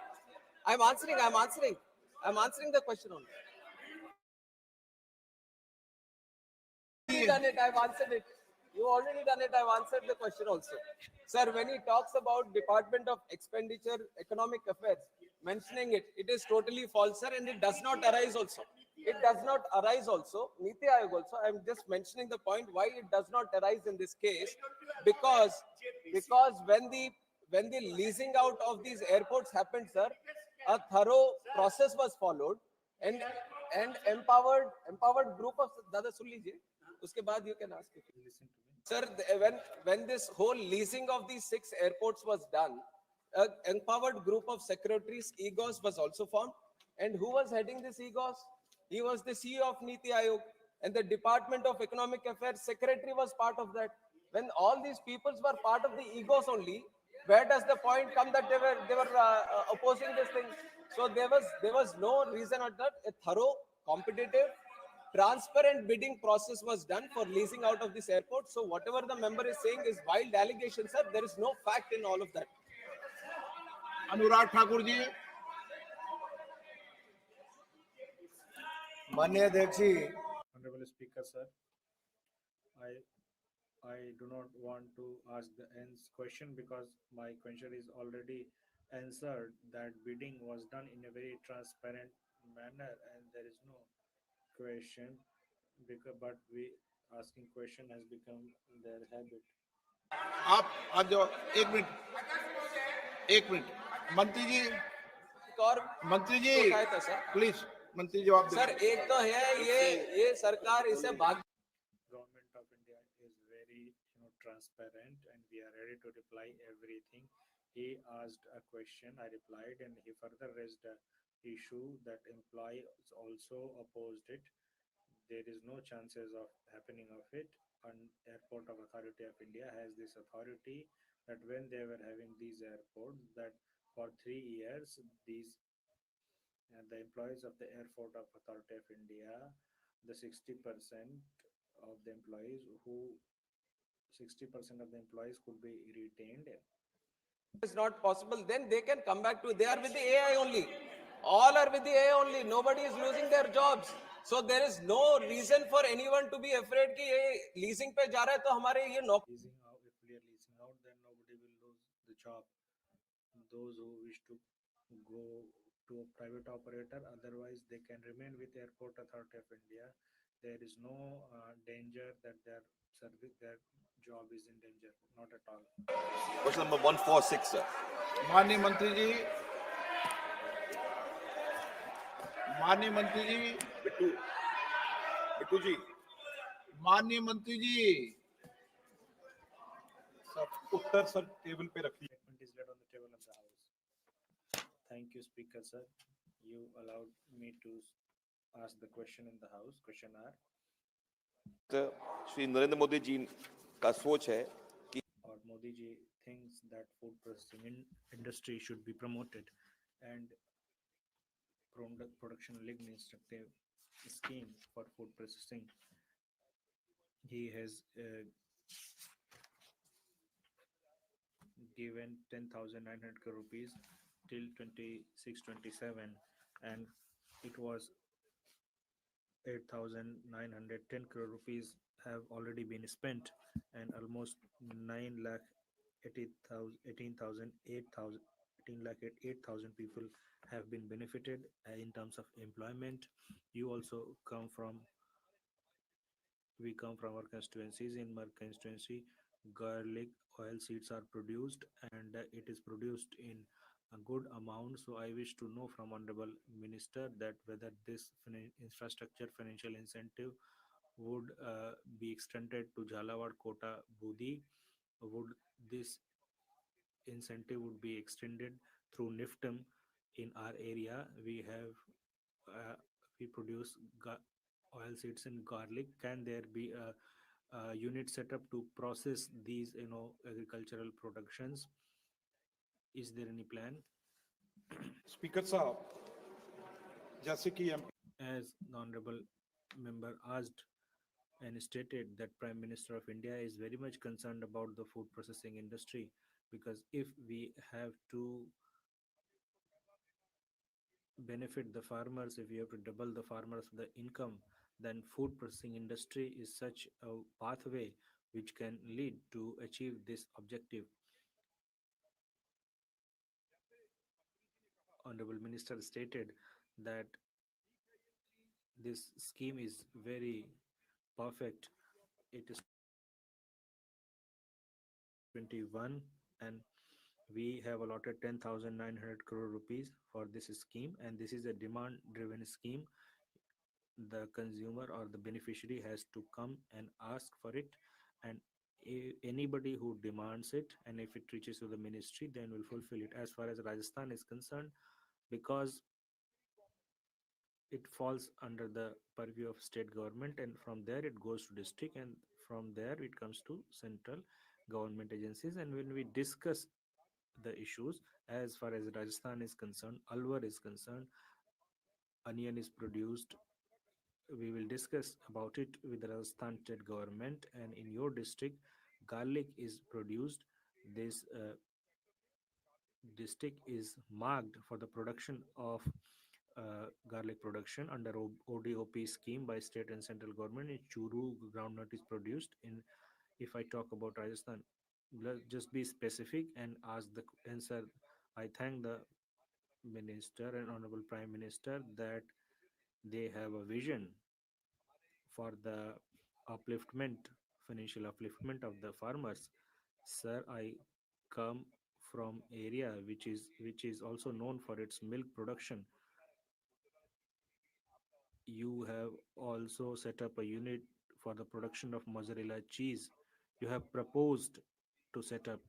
I'm answering the question only. Already done it, I've answered it. You already done it, I've answered the question also. Sir, when he talks about Department of Expenditure, Economic Affairs, mentioning it, it is totally false, sir, and it does not arise also. It does not arise also. Niti Aayog also, I'm just mentioning the point why it does not arise in this case, because when the leasing out of these airports happened, sir, a thorough process was followed, and empowered group of Dada सुन लीजिए, उसके बाद you can ask if you Listen to me. sir, when this whole leasing of these 6 airports was done, an empowered group of secretaries, egos was also formed, and who was heading this egos? He was the CEO of Niti Aayog, and the Department of Economic Affairs secretary was part of that. When all these peoples were part of the egos only, where does the point come that they were opposing this thing? So there was no reason or that. A thorough, competitive, transparent bidding process was done for leasing out of this airport. So whatever the member is saying is wild allegations, sir. There is no fact in all of that. Anurag Thakur ji, माननीय अध्यक्ष जी, Honorable Speaker, sir, I do not want to ask the ends question because my question is already answered that bidding was done in a very transparent manner and there is no question because but we asking question has become their habit. आप जो एक minute मंत्री जी, और मंत्री जी उठाया था, sir. Please मंत्री जवाब सर दें। एक तो है ये सरकार इसे भाग Government of India is very transparent and we are ready to reply everything. He asked a question, I replied, and he further raised a issue that employees also opposed it. There is no chances of happening of it. And Airport of Authority of India has this authority that when they were having these airports, that for 3 years, these the employees of the Airport of Authority of India, the 60% of the employees who 60% of the employees could be retained. is not possible, then they can come back to, they are with the AI only. All are with the AI only. Nobody is losing their jobs. So there is no reason for anyone to be afraid कि ये leasing पे जा रहा है तो हमारे ये नौकरी Leasing out, if we are leasing out, then nobody will lose the job. Those who wish to go to a private operator, otherwise they can remain with Airport Authority of India. There is no danger that their service, their job is in danger, not at all. Question number 146, sir. माननीय मंत्री जी, माननीय मंत्री जी, बिट्टू जी, माननीय मंत्री जी, उत्तर sir table पे रखिए। Statement is laid on the table of the House. Thank you, Speaker, sir. You allowed me to ask the question in the House. Question R. Shri Narendra Modi ji का सोच है कि Or Modi ji thinks that food processing industry should be promoted and production linked incentive scheme for food processing. He has given 10,900 crore rupees till 26-27 and it was 8,910 crore rupees have already been spent and almost 9 lakh 18,000 8,000 people have been benefited in terms of employment. You also come from, we come from our constituencies. In my constituency, garlic oil seeds are produced, and it is produced in a good amount. So I wish to know from Honorable Minister that whether this infrastructure financial incentive would be extended to Jhalawad, Kota, Budi. Would this incentive would be extended through NIFTM in our area? We have we produce oil seeds and garlic. Can there be a unit set up to process these, agricultural productions? Is there any plan? Speaker साहब, जैसे कि As the honorable member asked and stated that Prime Minister of India is very much concerned about the food processing industry, because if we have to benefit the farmers, if we have to double the farmers the income, then food processing industry is such a pathway which can lead to achieve this objective. Honorable Minister stated that this scheme is very perfect. It is 21, and we have allotted 10,900 crore rupees for this scheme, and this is a demand driven scheme. The consumer or the beneficiary has to come and ask for it, and anybody who demands it, and if it reaches to the ministry, then we'll fulfill it. As far as Rajasthan is concerned, because it falls under the purview of state government, and from there it goes to district, and from there it comes to central government agencies. And when we discuss the issues, as far as Rajasthan is concerned, alwar is concerned, onion is produced, we will discuss about it with the Rajasthan state government. And in your district, garlic is produced. This district is marked for the production of garlic production under ODOP scheme by state and central government. In Churu, groundnut is produced. In, if I talk about Rajasthan, just be specific and ask the answer. I thank the minister and honorable prime minister that they have a vision for the upliftment, financial upliftment of the farmers. Sir, I come from area which is also known for its milk production. You have also set up a unit for the production of mozzarella cheese. You have proposed to set up,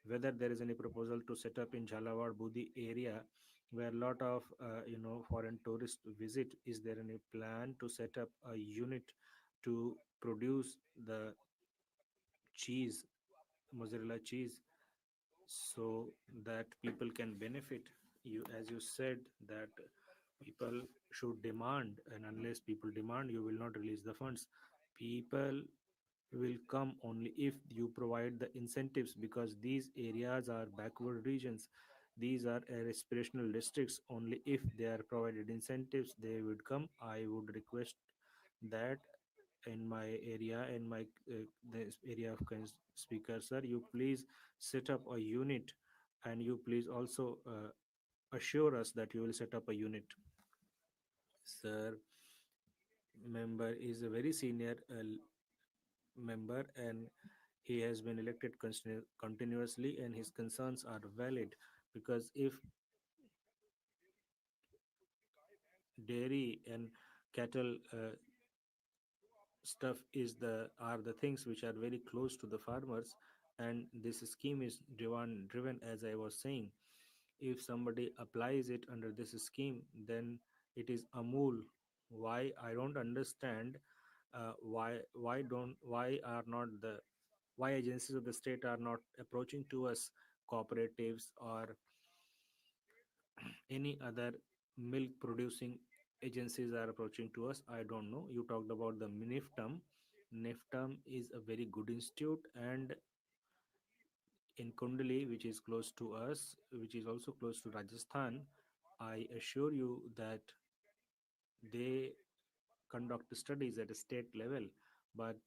whether there is any proposal to set up in Jhalawad Budi area where a lot of foreign tourists visit. Is there any plan to set up a unit to produce the cheese, mozzarella cheese, so that people can benefit? You, as you said, that people should demand, and unless people demand, you will not release the funds. People will come only if you provide the incentives, because these areas are backward regions. These are aspirational districts. Only if they are provided incentives, they would come. I would request that in my area, in my this area of speaker, sir, you please set up a unit, and you please also assure us that you will set up a unit. Sir, member is a very senior member, and he has been elected continuously, and his concerns are valid, because if dairy and cattle stuff is the are the things which are very close to the farmers, and this scheme is driven, as I was saying, if somebody applies it under this scheme, then it is Amul. Why? I don't understand. Why are not the, why agencies of the state are not approaching to us, cooperatives or any other milk producing agencies are approaching to us? I don't know. You talked about the NIFTM. NIFTM is a very good institute, and in Kundali, which is close to us, which is also close to Rajasthan, I assure you that they conduct studies at a state level. But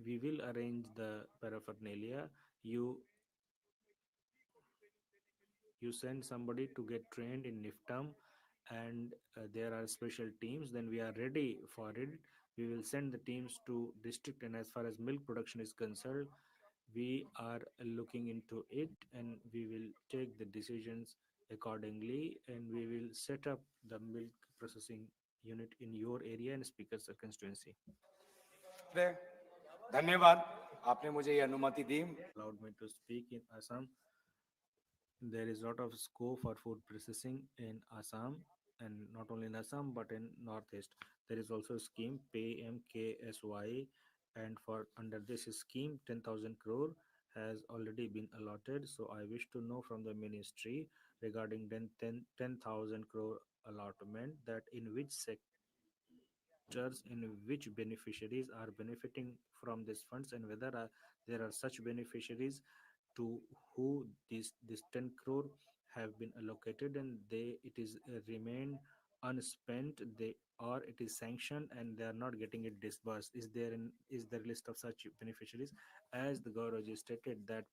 we will arrange the paraphernalia. You you send somebody to get trained in NIFTAM, and there are special teams, then we are ready for it. We will send the teams to district, and as far as milk production is concerned, we are looking into it, and we will take the decisions accordingly, and we will set up the milk processing unit in your area and speaker's constituency. धन्यवाद आपने मुझे ये अनुमति दी Allowed me to speak in Assam. There is a lot of scope for food processing in Assam, and not only in Assam but in Northeast. There is also a scheme PMKSY, and for under this scheme 10,000 crore has already been allotted. So I wish to know from the ministry regarding 10,000 crore allotment, that in which sectors, in which beneficiaries are benefiting from these funds, and whether there are such beneficiaries to who this 10 crore have been allocated, and it is remained unspent, they or it is sanctioned and they are not getting it disbursed. Is there a list of such beneficiaries? As the Gaurav stated that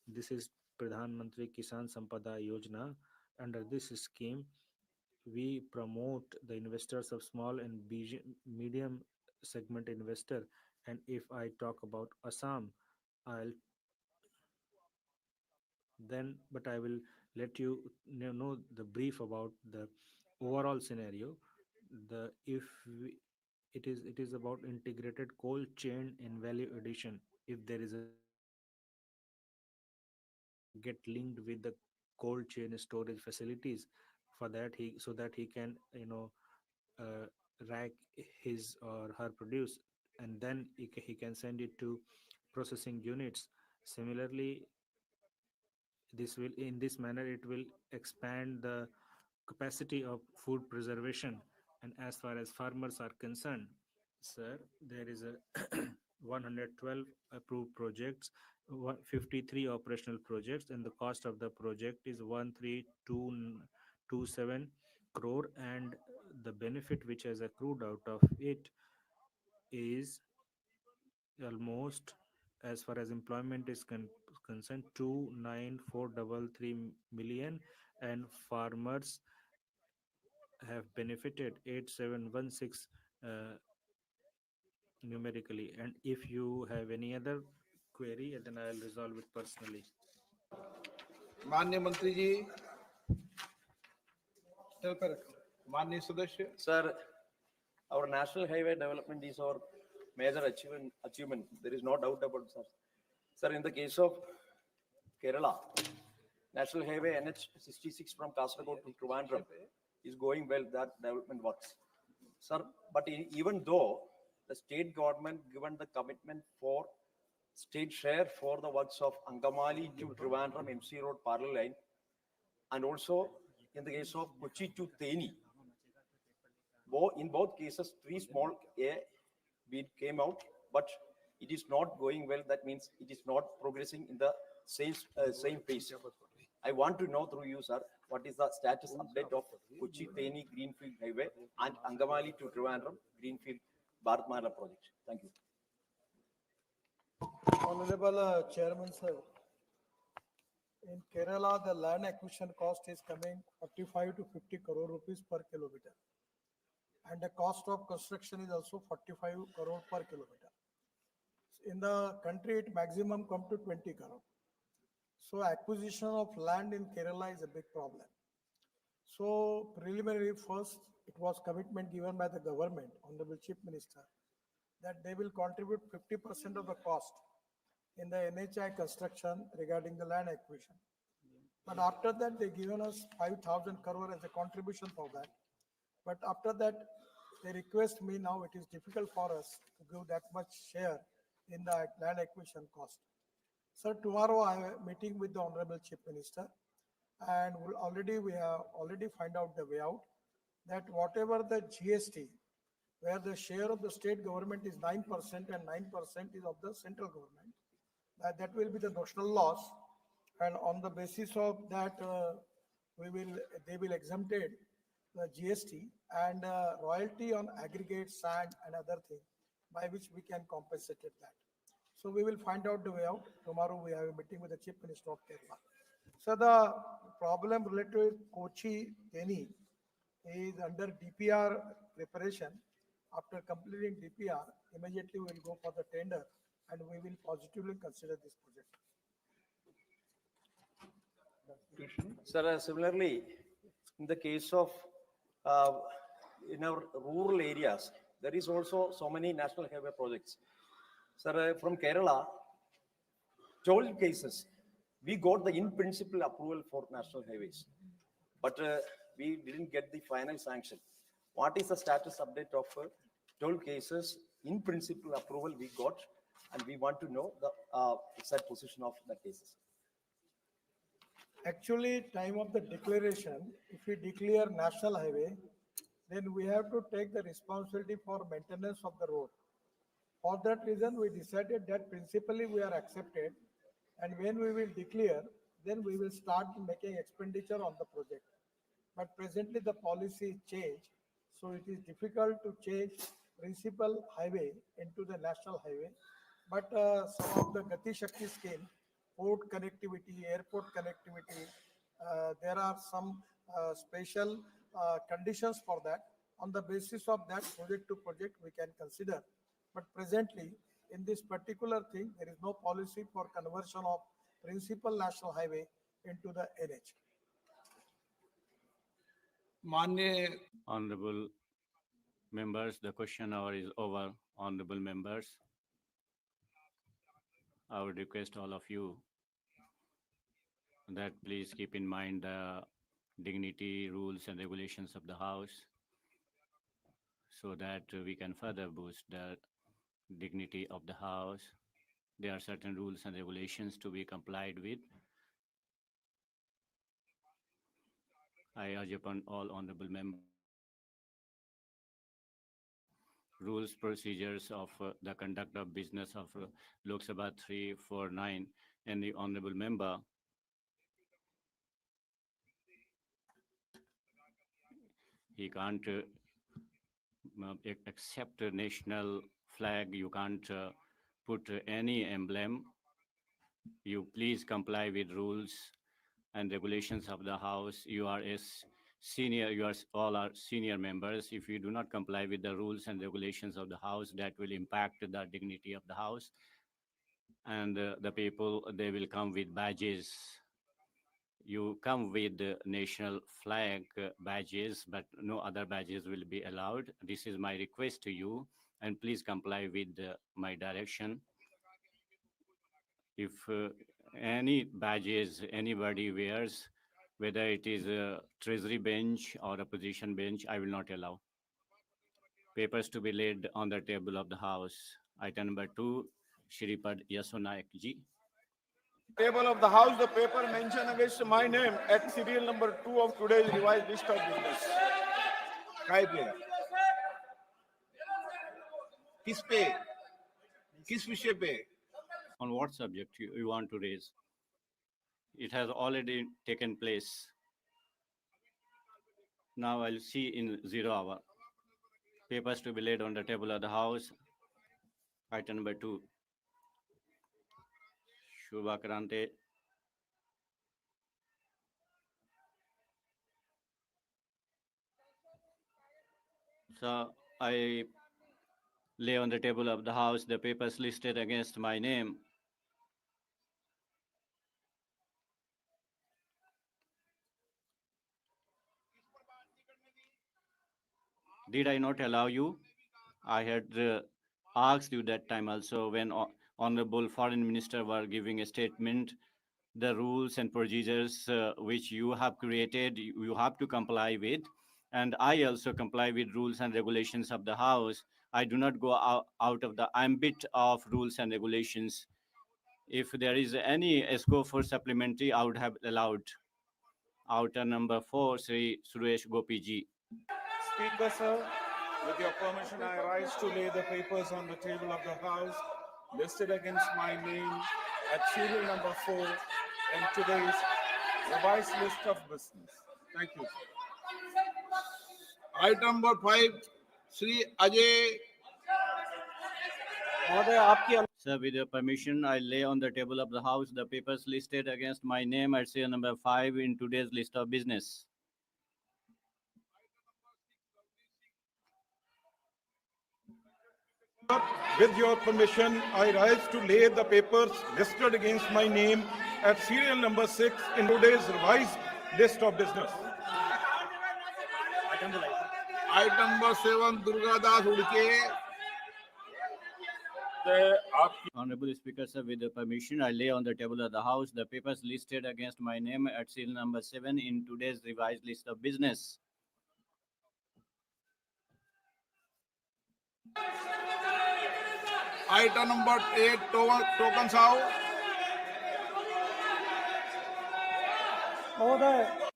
this is Pradhan Mantri Kisan Sampada Yojana. Under this scheme, we promote the investors of small and medium segment investor. And if I talk about Assam, I'll then but I will let you know the brief about the overall scenario. The if we, it is about integrated cold chain and value addition. If there is a get linked with the cold chain storage facilities, for that he so that he can uh, rack his or her produce, and then he can send it to processing units. Similarly, this will in this manner it will expand the capacity of food preservation. And as far as farmers are concerned, sir, there is a 112 approved projects, 53 operational projects, and the cost of the project is 13227 crore, and the benefit which has accrued out of it is almost, as far as employment is concerned, 29433 million, and farmers have benefited 8716 numerically. And if you have any other query, then I'll resolve it personally. माननीय मंत्री जी, माननीय सदस्य। Sir, our national highway development is our major achievement. There is no doubt about it, sir. Sir, in the case of Kerala, national highway NH 66 from Kasaragod to Trivandrum is going well, that development works. Sir, but even though the state government given the commitment for state share for the works of Angamali to Trivandrum MC Road parallel line, and also in the case of Kochi to Theni, in both cases, 3 small A bid came out, but it is not going well. That means it is not progressing in the same pace. I want to know through you, sir, what is the status update of Kochi-Theni Greenfield Highway and Angamali to Trivandrum Greenfield Bharatmala project? Thank you. Honorable Chairman, sir. In Kerala, the land acquisition cost is coming 45 to 50 crore rupees per kilometer. And the cost of construction is also 45 crore per kilometer. In the country, it maximum come to 20 crore. So acquisition of land in Kerala is a big problem. So preliminary first, it was commitment given by the government, Honorable Chief Minister, that they will contribute 50% of the cost in the NHI construction regarding the land acquisition. But after that, they given us 5,000 crore as a contribution for that. But after that, they request me now, it is difficult for us to give that much share in the land acquisition cost. Sir, tomorrow I have a meeting with the Honorable Chief Minister, and we have already find out the way out that whatever the GST, where the share of the state government is 9% and 9% is of the central government, that will be the notional loss, and on the basis of that, they will exempted the GST and royalty on aggregate sand and other thing, by which we can compensate that. So we will find out the way out. Tomorrow we have a meeting with the Chief Minister of Kerala. So the problem related with Kochi, Teni is under DPR preparation. After completing DPR, immediately we will go for the tender and we will positively consider this project. Sir, similarly, in the case of uh, in our rural areas, there is also so many national highway projects. Sir, from Kerala, toll cases, we got the in principle approval for national highways, but we didn't get the final sanction. What is the status update of toll cases in principle approval we got, and we want to know the exact position of the cases. Actually, time of the declaration, if we declare national highway, then we have to take the responsibility for maintenance of the road. For that reason, we decided that principally we are accepted, and when we will declare, then we will start making expenditure on the project. But presently the policy is changed, so it is difficult to change principal highway into the national highway. But some of the Gati Shakti scheme, port connectivity, airport connectivity, there are some special conditions for that. On the basis of that, project to project, we can consider. But presently, in this particular thing, there is no policy for conversion of principal national highway into the NH. माननीय Honorable members, the question hour is over. Honorable members, I would request all of you that please keep in mind the dignity, rules and regulations of the House so that we can further boost the dignity of the House. There are certain rules and regulations to be complied with. I urge upon all honorable members rules procedures of the conduct of business of Lok Sabha 349 and the honorable member he can't accept a national flag, you can't put any emblem. You please comply with rules and regulations of the House. You are senior, you are all are senior members. If you do not comply with the rules and regulations of the House, that will impact the dignity of the House. And the people, they will come with badges. You come with the national flag badges, but no other badges will be allowed. This is my request to you, and please comply with my direction. If any badges anybody wears, whether it is a treasury bench or a position bench, I will not allow. Papers to be laid on the table of the House. Item number 2, Shripad Yasonayak ji. Table of the House, the paper mentioned against my name at serial number 2 of today's revised list of business. काय पे किस पे किस विषय पे On what subject you want to raise? It has already taken place. Now I'll see in 0 hour. Papers to be laid on the table of the House. Item number 2. Shubha Karante. So I lay on the table of the House the papers listed against my name. Did I not allow you? I had asked you that time also when Honorable Foreign Minister were giving a statement. The rules and procedures which you have created, you have to comply with. And I also comply with rules and regulations of the House. I do not go out of the ambit of rules and regulations. If there is any scope for supplementary, I would have allowed. Outer number 4, Sri Suresh Gopi ji. Speaker, sir, with your permission, I rise to lay the papers on the table of the House listed against my name at serial number 4 in today's revised list of business. Thank you. Item number 5, Sri Ajay. महोदय आपकी Sir, with your permission, I lay on the table of the House the papers listed against my name at serial number 5 in today's list of business. With your permission, I rise to lay the papers listed against my name at serial number 6 in today's revised list of business. Item number 7, Durga Das Udke. Honorable Speaker, sir, with your permission, I lay on the table of the House the papers listed against my name at serial number 7 in today's revised list of business. Item number 8, Token Sao.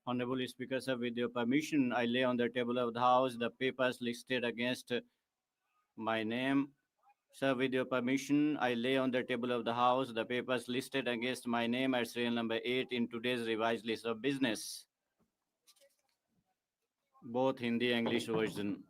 Honorable Speaker, sir, with your permission, I lay on the table of the House the papers listed against my name. Sir, with your permission, I lay on the table of the House the papers listed against my name at serial number 8 in today's revised list of business. Both Hindi and English version.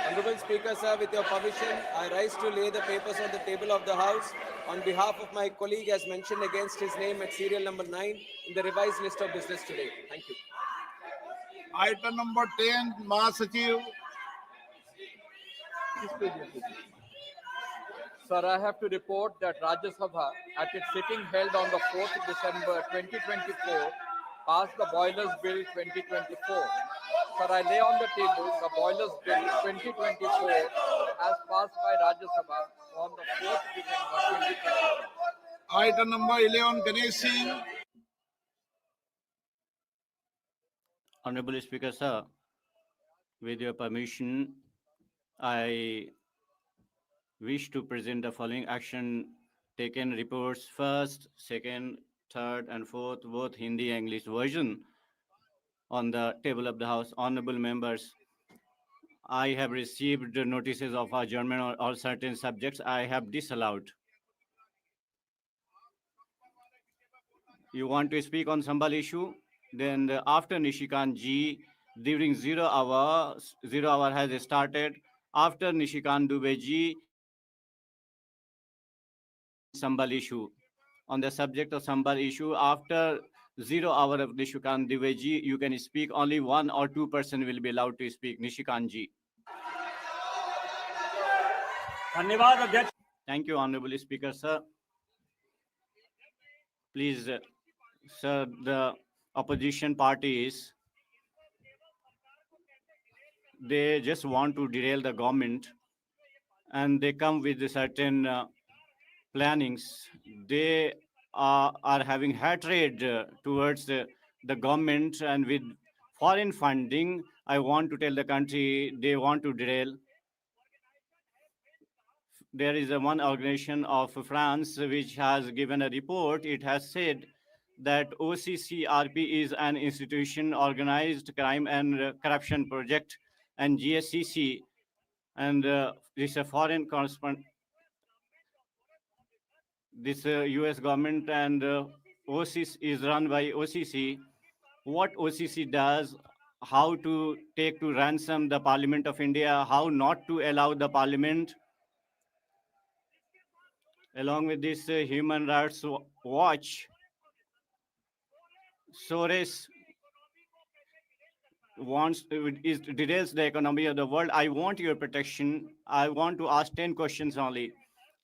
Honorable Speaker, sir, with your permission, I rise to lay the papers on the table of the House on behalf of my colleague as mentioned against his name at serial number 9 in the revised list of business today. Thank you. Item number 10, Mahasachiv. Sir, I have to report that Rajya Sabha at its sitting held on the 4th December 2024 passed the Boilers Bill 2024. Sir, I lay on the table the Boilers Bill 2024 as passed by Rajya Sabha on the 4th December 2024. Item number 11, Ganesh Singh. Honorable Speaker, sir, with your permission, I wish to present the following action taken reports first, second, third, and fourth, both Hindi and English version on the table of the House. Honorable members, I have received notices of adjournment on all certain subjects I have disallowed. You want to speak on Sambal issue? Then after Nishikant ji, during 0 hour has started. After Nishikant Dubey ji, Sambal issue. On the subject of Sambal issue, after 0 hour of Nishikant Dubey ji, you can speak. Only 1 or 2 person will be allowed to speak. Nishikant ji. Thank you, Honorable Speaker, sir. Please, sir, the opposition parties, they just want to derail the government and they come with certain plannings. They are having hatred towards the government, and with foreign funding, I want to tell the country they want to derail. There is one organization of France which has given a report. It has said that OCCRP is an institution, organized crime and corruption project, and GSCC, and this a foreign correspondent, this US government, and OCC is run by OCC. What OCC does, how to take to ransom the Parliament of India, how not to allow the Parliament. Along with this, Human Rights Watch, Soros derails the economy of the world. I want your protection. I want to ask 10 questions only.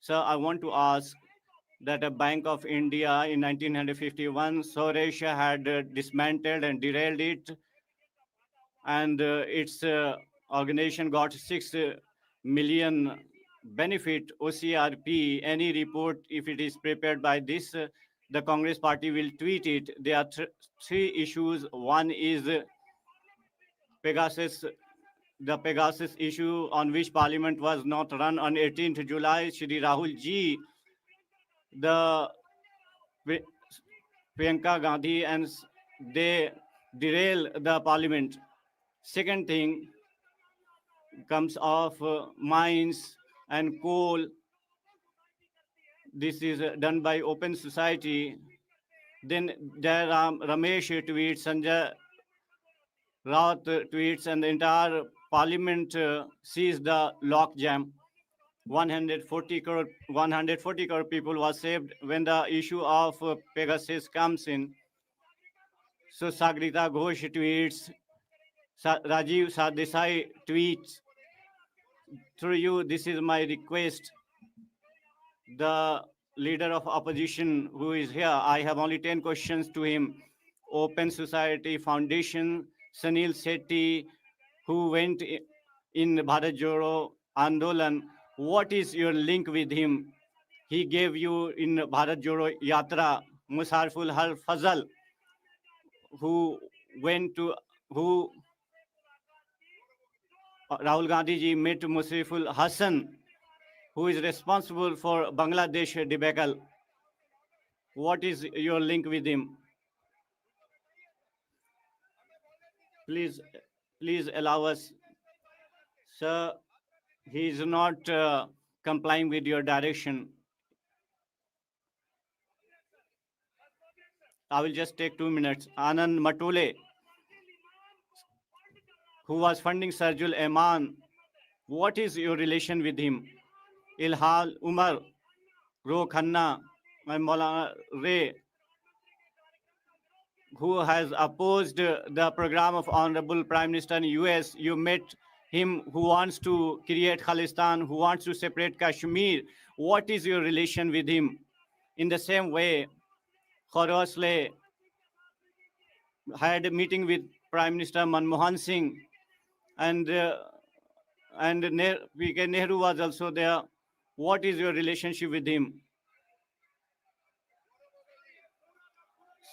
Sir, I want to ask that a Bank of India in 1951, Soros had dismantled and derailed it, and its organization got 6 million benefit. OCRP, any report, if it is prepared by this, the Congress party will tweet it. There are three issues. One is Pegasus, the Pegasus issue on which Parliament was not run on 18th July. Shri Rahul ji, the Priyanka Gandhi, and they derail the Parliament. Second thing comes of mines and coal. This is done by Open Society. Then Ramesh tweets, Sanjay Raut tweets, and the entire Parliament sees the lock jam. 140 crore people was saved when the issue of Pegasus comes in. So Sagrita Ghosh tweets, Rajiv Sardesai tweets, through you, this is my request. The leader of opposition who is here, I have only 10 questions to him. Open Society Foundation, Sunil Sethi, who went in Bharat Joro Andolan, what is your link with him? He gave you in Bharat Joro Yatra, Musarful Har Fazal, who went to, who Rahul Gandhi ji met Musarful Hassan, who is responsible for Bangladesh debacle. What is your link with him? Please, please allow us. Sir, he is not complying with your direction. I will just take 2 minutes. Anand Matule, who was funding Sarjul Eman, what is your relation with him? Ilhal Umar, Ro Khanna, and Maulana Ray, who has opposed the program of Honorable Prime Minister in US. You met him, who wants to create Khalistan, who wants to separate Kashmir. What is your relation with him? In the same way, Khorosle had a meeting with Prime Minister Manmohan Singh, and P.K. Nehru was also there. What is your relationship with him?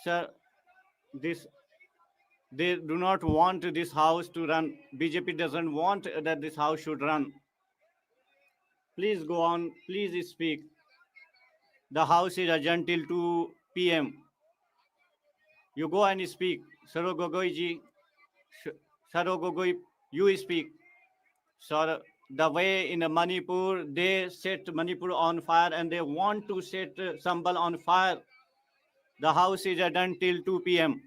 Sir, they do not want this house to run. BJP doesn't want that this house should run. Please go on. Please speak. The house is adjourned till 2 p.m. You go and speak. Saro Gogoi ji, Saro Gogoi, you speak. Sir, the way in Manipur, they set Manipur on fire and they want to set Sambal on fire. The house is adjourned till 2 p.m.